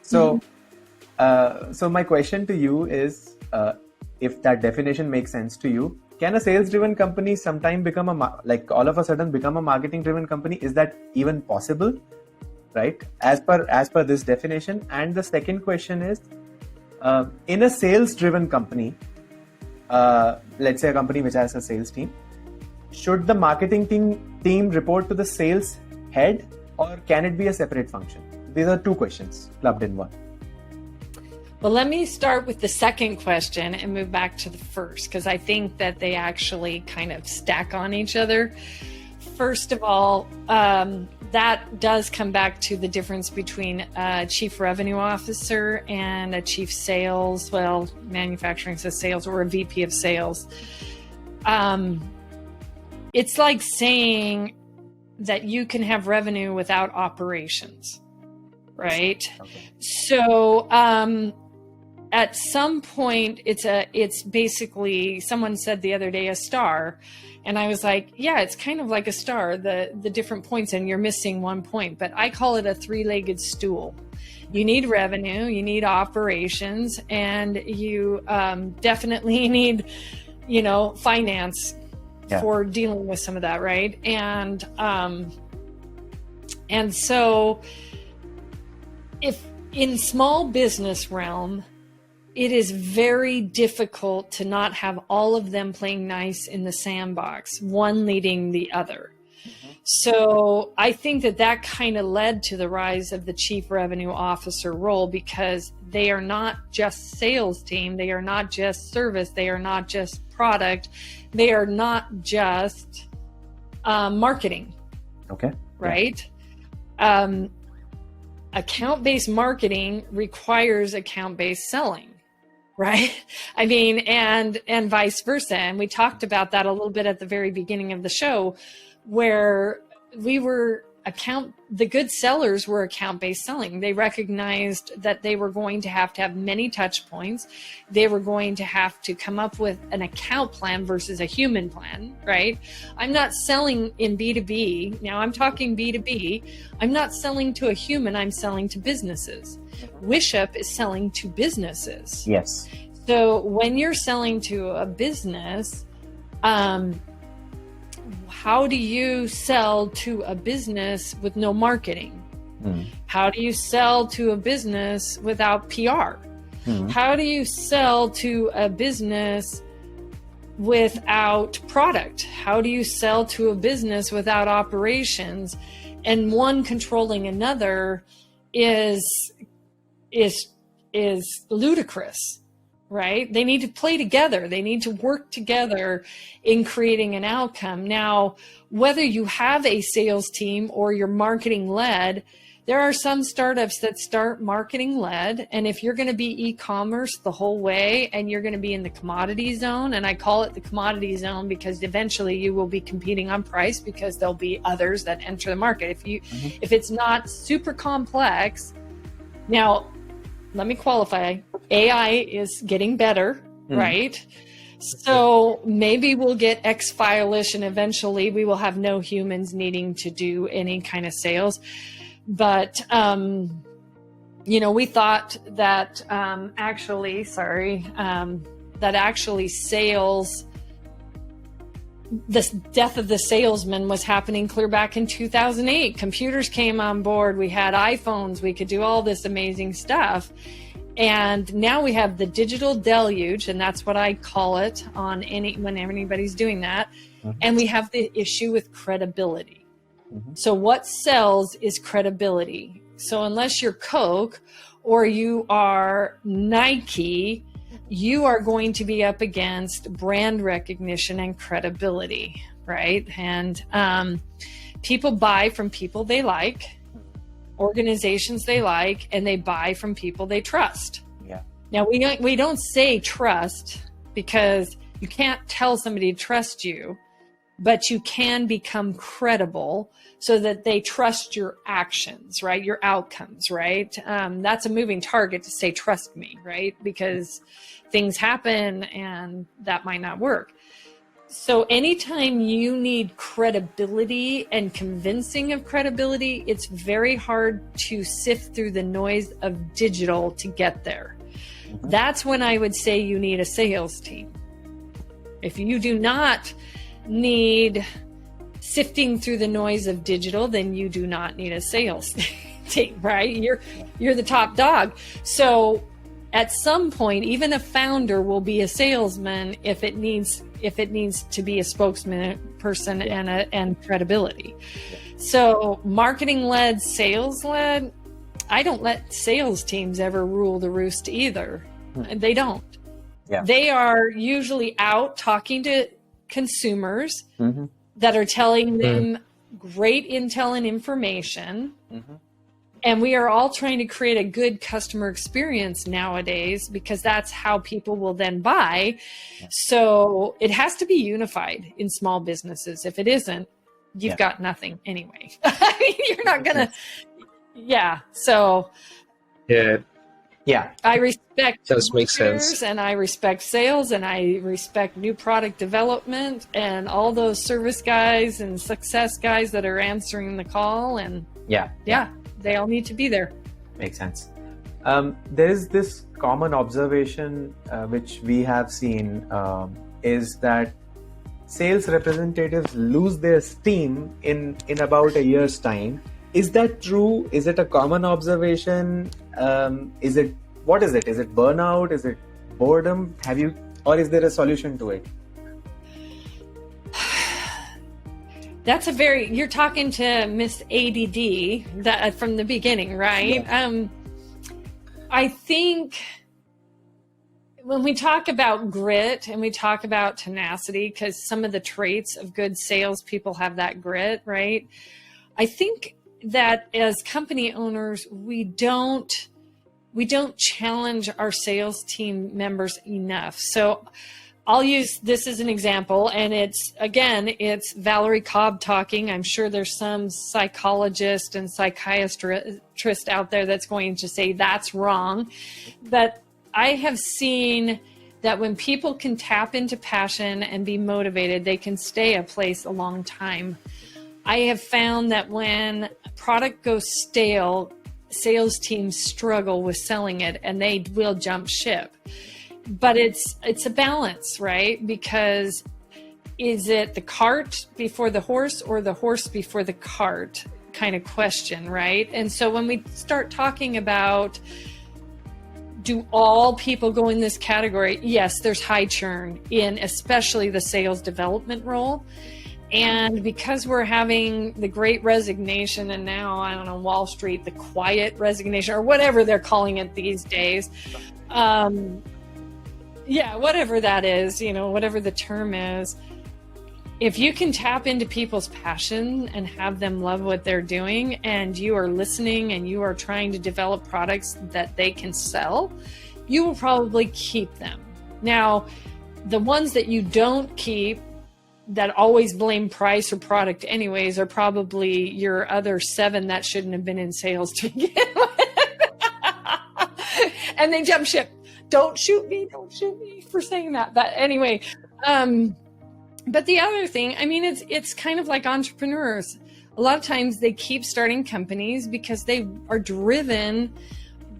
So, so my question to you is, if that definition makes sense to you, can a sales-driven company sometime become all of a sudden become a marketing-driven company? Is that even possible, right? As per this definition. And the second question is, in a sales-driven company, let's say a company which has a sales team, should the marketing team report to the sales head, or can it be a separate function? These are two questions clubbed in one. Well, let me start with the second question and move back to the first, because I think that they actually kind of stack on each other. First of all, that does come back to the difference between a chief revenue officer and a chief sales, manufacturing says sales, or a VP of sales. It's like saying that you can have revenue without operations, right? Okay. So at some point it's basically, someone said the other day, a star. And I was like, yeah, it's kind of like a star, the different points, and you're missing one point, but I call it a three-legged stool. You need revenue, you need operations, and you definitely need, finance for dealing with some of that, right? And so if in small business realm, it is very difficult to not have all of them playing nice in the sandbox, one leading the other. So I think that kind of led to the rise of the chief revenue officer role, because they are not just sales team. They are not just service. They are not just product. They are not just marketing. Okay. Right? Account-based marketing requires account-based selling. Right. I mean, and vice versa. And we talked about that a little bit at the very beginning of the show, where the good sellers were account-based selling. They recognized that they were going to have many touch points. They were going to have to come up with an account plan versus a human plan, right? I'm not selling in B2B. Now I'm talking B2B. I'm not selling to a human. I'm selling to businesses. Wishup is selling to businesses. Yes. So when you're selling to a business, how do you sell to a business with no marketing? How do you sell to a business without PR? How do you sell to a business without product? How do you sell to a business without operations? And one controlling another is ludicrous. Right? They need to play together. They need to work together in creating an outcome. Now, whether you have a sales team or you're marketing led, there are some startups that start marketing led. And if you're going to be e-commerce the whole way and you're going to be in the commodity zone, and I call it the commodity zone because eventually you will be competing on price because there'll be others that enter the market. If it's not super complex, now, let me qualify. AI is getting better, right? So maybe we'll get X-file-ish and eventually we will have no humans needing to do any kind of sales. But, we thought that actually sales, the death of the salesman was happening clear back in 2008. Computers came on board. We had iPhones. We could do all this amazing stuff. And now we have the digital deluge, and that's what I call it when anybody's doing that. And we have the issue with credibility. So what sells is credibility. So unless you're Coke or you are Nike, you are going to be up against brand recognition and credibility, right? And people buy from people they like, organizations they like, and they buy from people they trust. Yeah. Now, we don't say trust because you can't tell somebody to trust you, but you can become credible so that they trust your actions, right? Your outcomes, right? That's a moving target to say, trust me, right? Because things happen and that might not work. So anytime you need credibility and convincing of credibility, it's very hard to sift through the noise of digital to get there. That's when I would say you need a sales team. If you do not need sifting through the noise of digital, then you do not need a sales team, right? You're the top dog. So at some point, even a founder will be a salesman if it needs to be a spokesman person and credibility. So marketing led, sales led, I don't let sales teams ever rule the roost either. They don't. Yeah. They are usually out talking to consumers that are telling them great intel and information. And we are all trying to create a good customer experience nowadays because that's how people will then buy. So it has to be unified in small businesses. If it isn't, you've got nothing anyway. I mean, you're not going to, So. Yeah. Yeah. I respect Does make sense. marketers, and I respect sales, and I respect new product development and all those service guys and success guys that are answering the call. And Yeah. they all need to be there. Makes sense. There is this common observation which we have seen is that sales representatives lose their steam in about a year's time. Is that true? Is it a common observation? What is it? Is it burnout? Is it boredom? Or is there a solution to it? That's you're talking to Miss ADD from the beginning, right? Yeah. I think when we talk about grit and we talk about tenacity, because some of the traits of good salespeople have that grit, right? I think that as company owners, we don't challenge our sales team members enough. So I'll use this as an example, and it's Valerie Cobb talking. I'm sure there's some psychologist and psychiatrist out there that's going to say that's wrong. But I have seen that when people can tap into passion and be motivated, they can stay a place a long time. I have found that when a product goes stale, sales teams struggle with selling it and they will jump ship. But it's a balance, right? Because is it the cart before the horse or the horse before the cart kind of question, right? And so when we start talking about, do all people go in this category? Yes, there's high churn in especially the sales development role. And because we're having the great resignation, and now, I don't know, Wall Street, the quiet resignation, or whatever they're calling it these days. Whatever that is, whatever the term is. If you can tap into people's passion and have them love what they're doing, and you are listening and you are trying to develop products that they can sell, you will probably keep them. Now, the ones that you don't keep, that always blame price or product anyways, are probably your other 7 that shouldn't have been in sales to begin with. And they jump ship. Don't shoot me for saying that. But anyway, but the other thing, it's kind of like entrepreneurs. A lot of times they keep starting companies because they are driven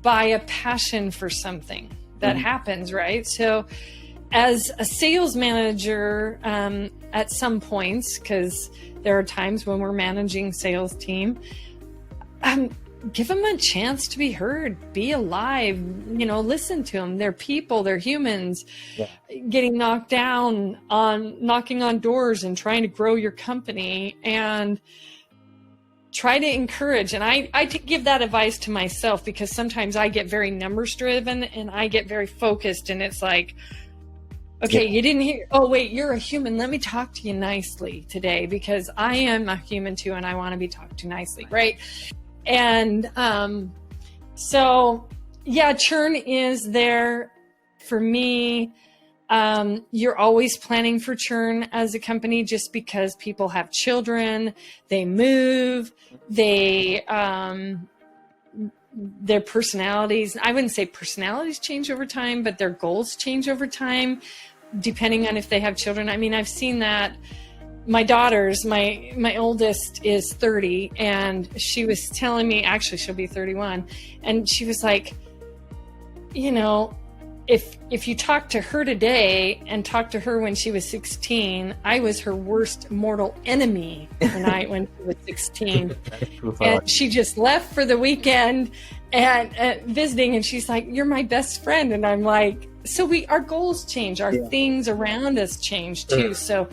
by a passion for something that happens, right? So as a sales manager, at some points, because there are times when we're managing sales team, give them a chance to be heard, be alive, listen to them. They're people, they're humans, getting knocking on doors and trying to grow your company, and try to encourage. And I give that advice to myself, because sometimes I get very numbers driven and I get very focused, and it's like, okay, you didn't hear. Oh, wait, you're a human. Let me talk to you nicely today, because I am a human too, and I want to be talked to nicely, right? And churn is there for me. You're always planning for churn as a company, just because people have children, they move, their personalities. I wouldn't say personalities change over time, but their goals change over time, depending on if they have children. I've seen that. My daughters, my oldest is 30, and she was telling me, actually she'll be 31, and she was like, if you talk to her today and talk to her when she was 16, I was her worst mortal enemy when she was 16. And she just left for the weekend and visiting, and she's like, you're my best friend. And I'm like, so our goals change, our things around us change too. So,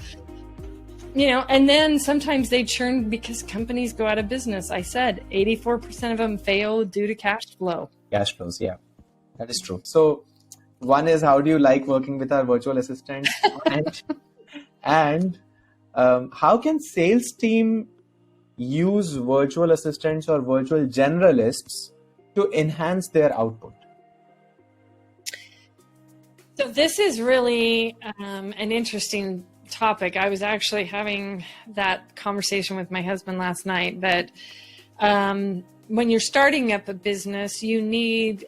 and then sometimes they churn because companies go out of business. I said 84% of them fail due to cash flow. Cash flows, yeah, that is true. So one is, how do you like working with our virtual assistant? and how can sales team use virtual assistants or virtual generalists to enhance their output? So this is really an interesting topic. I was actually having that conversation with my husband last night, that when you're starting up a business, you need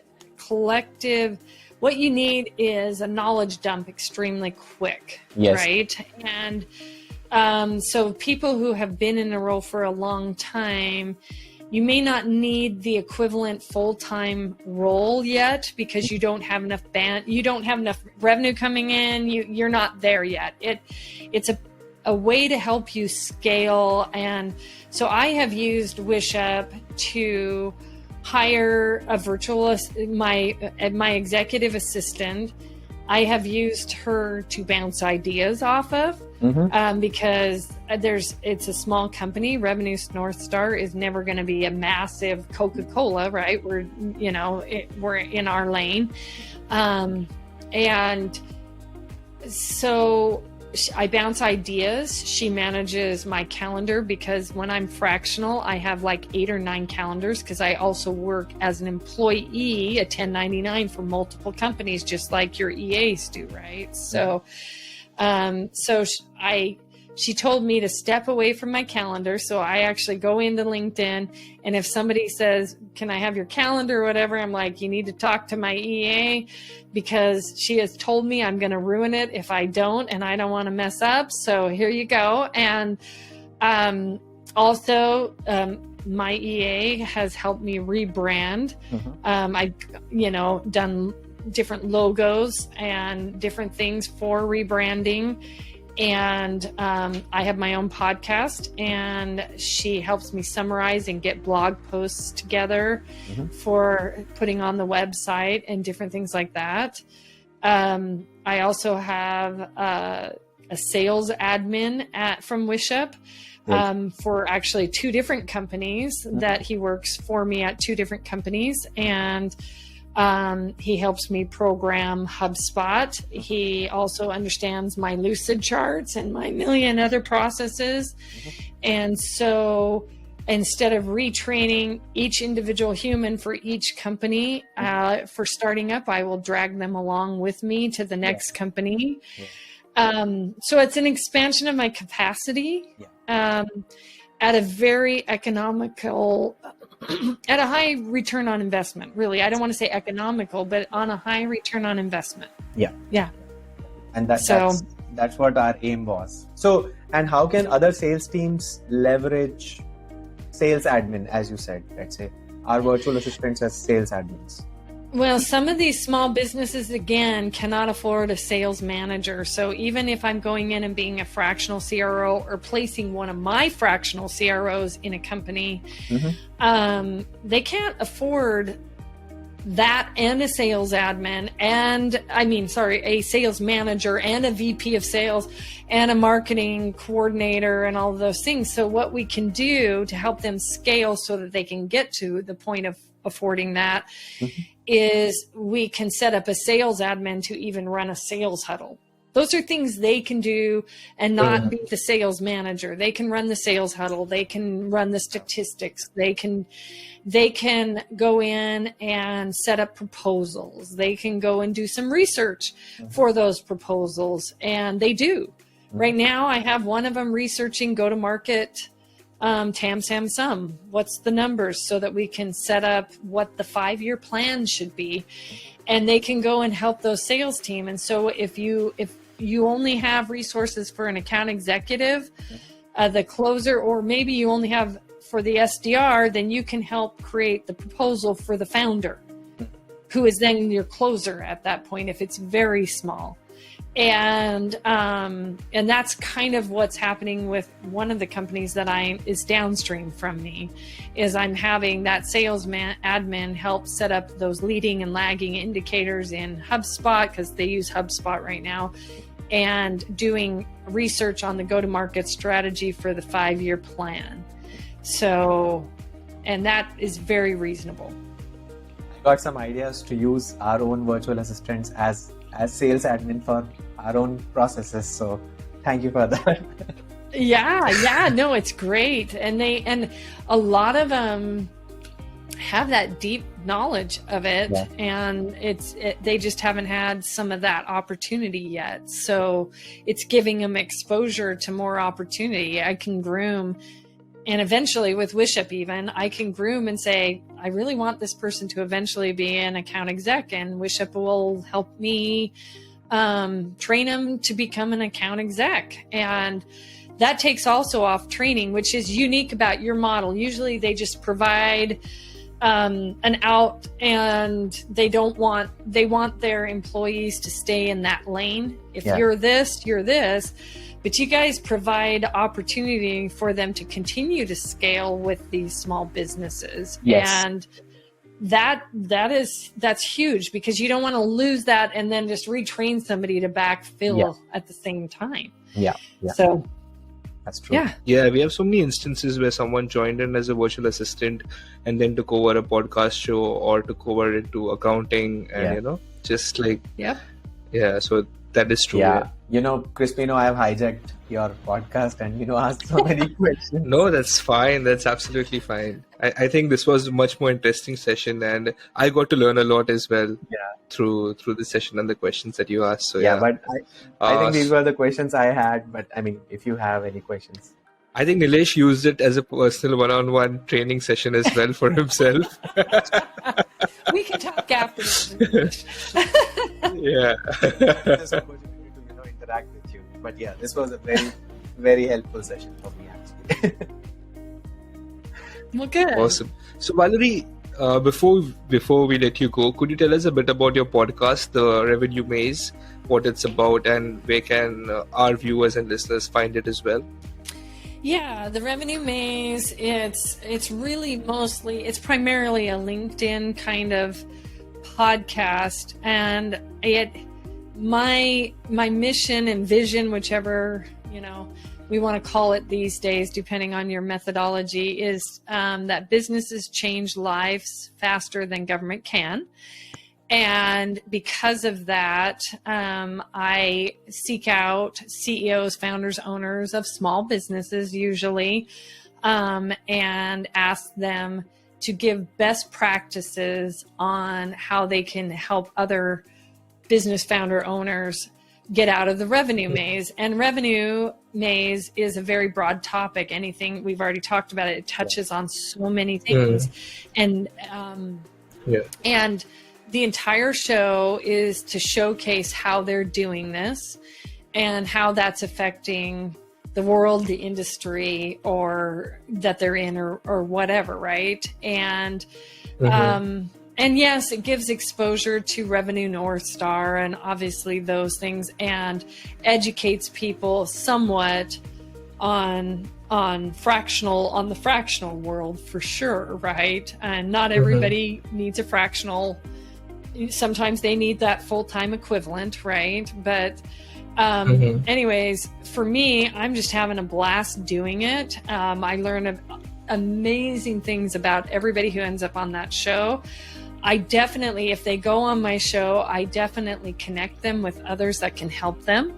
collective, what you need is a knowledge dump extremely quick, Yes. right? And so people who have been in a role for a long time, you may not need the equivalent full-time role yet because you don't have enough you don't have enough revenue coming in. You're not there yet. It's a way to help you scale. And so I have used Wishup to hire a my executive assistant. I have used her to bounce ideas off of. Because it's a small company. Revenue Northstar is never going to be a massive Coca-Cola, right? We're in our lane. And so I bounce ideas. She manages my calendar because when I'm fractional, I have like 8 or 9 calendars because I also work as an employee, a 1099 for multiple companies, just like your EAs do, right? So, she told me to step away from my calendar. So I actually go into LinkedIn, and if somebody says, can I have your calendar or whatever, I'm like, you need to talk to my EA because she has told me I'm going to ruin it if I don't, and I don't want to mess up. So here you go. And also, my EA has helped me rebrand. I've done different logos and different things for rebranding. And I have my own podcast, and she helps me summarize and get blog posts together for putting on the website and different things like that. I also have a sales admin from Wishup for actually 2 different companies that he works for me at 2 different companies. And he helps me program HubSpot. He also understands my Lucid charts and my million other processes. And so instead of retraining each individual human for each company for starting up, I will drag them along with me to the next company. So it's an expansion of my capacity at a very economical at a high return on investment, really. I don't want to say economical, but on a high return on investment. Yeah. And that's what our aim was. So, and how can other sales teams leverage sales admin, as you said, let's say, our virtual assistants as sales admins? Well, some of these small businesses, again, cannot afford a sales manager. So even if I'm going in and being a fractional CRO or placing one of my fractional CROs in a company, they can't afford that and a sales admin a sales manager and a VP of sales and a marketing coordinator and all of those things. So what we can do to help them scale so that they can get to the point of affording that is we can set up a sales admin to even run a sales huddle. Those are things they can do and not be the sales manager. They can run the sales huddle. They can run the statistics. They can go in and set up proposals. They can go and do some research for those proposals. And they do. Right now, I have one of them researching go-to-market TAM, SAM, SUM. What's the numbers so that we can set up what the 5-year plan should be, and they can go and help those sales team. And so if you only have resources for an account executive, the closer, or maybe you only have for the SDR, then you can help create the proposal for the founder, who is then your closer at that point if it's very small. And that's kind of what's happening with one of the companies that is downstream from me, is I'm having that sales admin help set up those leading and lagging indicators in HubSpot, because they use HubSpot right now, and doing research on the go-to-market strategy for the 5-year plan. So, and that is very reasonable. I got some ideas to use our own virtual assistants as sales admin for our own processes. So thank you for that. No, it's great. And a lot of them have that deep knowledge of it, and they just haven't had some of that opportunity yet. So it's giving them exposure to more opportunity. I can groom eventually with Wishup even, I can groom and say, I really want this person to eventually be an account exec, and Wishup will help me train them to become an account exec. And that takes also off training, which is unique about your model. Usually they just provide an out, and they want their employees to stay in that lane. If you're this, you're this. But you guys provide opportunity for them to continue to scale with these small businesses. Yes. And that's huge, because you don't want to lose that and then just retrain somebody to backfill at the same time. Yeah. So that's true. Yeah, we have so many instances where someone joined in as a virtual assistant and then took over a podcast show or took over into accounting and, just like, so that is true. Yeah. Crispino, I've hijacked your podcast and, asked so many questions. No, that's fine. That's absolutely fine. I think this was a much more interesting session, and I got to learn a lot as well through the session and the questions that you asked. So but I think these were the questions I had. But I mean, if you have any questions. I think Nilesh used it as a personal one-on-one training session as well for himself. We can talk after this. Yeah. This opportunity to interact with you. But this was a very, very helpful session for me actually. Well, good. Awesome. So Valerie, before we let you go, could you tell us a bit about your podcast, The Revenue Maze, what it's about, and where can our viewers and listeners find it as well? Yeah, the Revenue Maze, it's primarily a LinkedIn kind of podcast, and my mission and vision, whichever we want to call it these days, depending on your methodology, is that businesses change lives faster than government can. And because of that, I seek out CEOs, founders, owners of small businesses usually, and ask them to give best practices on how they can help other business founder owners get out of the revenue maze. And revenue maze is a very broad topic. Anything we've already talked about, it touches on so many things. And the entire show is to showcase how they're doing this and how that's affecting the world, the industry, or that they're in, or whatever, right? And and yes, it gives exposure to Revenue Northstar and obviously those things, and educates people somewhat on the fractional world for sure, right? And not everybody needs a fractional. Sometimes they need that full-time equivalent, right? But anyways, for me, I'm just having a blast doing it. I learn amazing things about everybody who ends up on that show. I definitely, if they go on my show, I definitely connect them with others that can help them,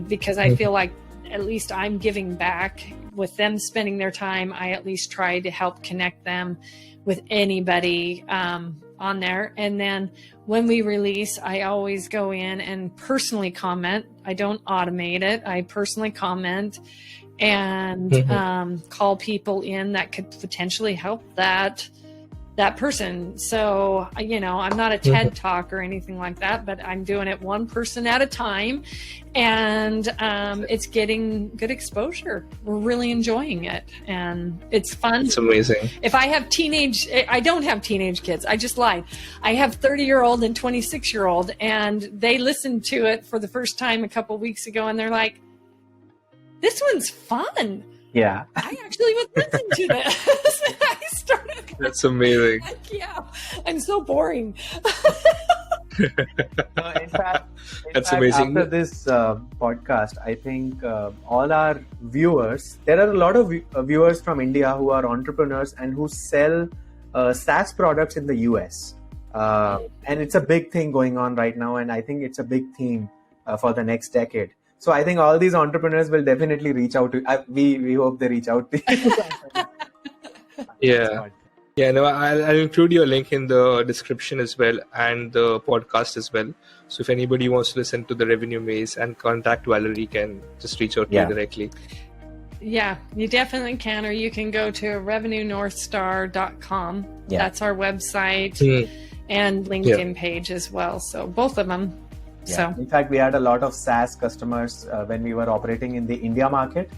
because I feel like at least I'm giving back with them spending their time. I at least try to help connect them with anybody on there. And then when we release, I always go in and personally comment. I don't automate it. I personally comment and call people in that could potentially help that person. So, I'm not a TED Talk or anything like that, but I'm doing it one person at a time, and it's getting good exposure. We're really enjoying it, and it's fun. It's amazing. If I don't have teenage kids. I just lied. I have 30-year-old and 26-year-old, and they listened to it for the first time a couple weeks ago, and they're like, "This one's fun." Yeah. I actually would listen to this. I started. That's amazing. Yeah, I'm so boring. In fact, That's amazing. After this podcast, I think all our viewers, there are a lot of viewers from India who are entrepreneurs and who sell SaaS products in the US. And it's a big thing going on right now. And I think it's a big theme for the next decade. So I think all these entrepreneurs will definitely reach out to we hope they reach out to you. I'll include your link in the description as well, and the podcast as well. So if anybody wants to listen to the Revenue Maze and contact Valerie, can just reach out to you directly. Yeah, you definitely can, or you can go to revenuenorthstar.com. Yeah. That's our website and LinkedIn page as well. So both of them. Yeah. So in fact, we had a lot of SaaS customers when we were operating in the India market.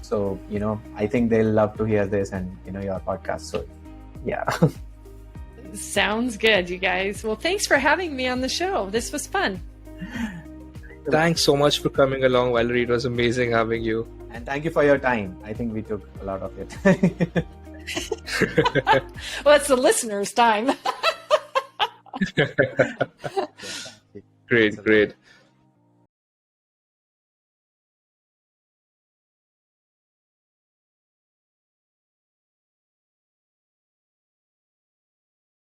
So, I think they'll love to hear this and, your podcast. So, yeah. sounds good, you guys. Well, thanks for having me on the show. This was fun. Thanks so much for coming along, Valerie. It was amazing having you. And thank you for your time. I think we took a lot of it. Well, it's the listener's time. Great.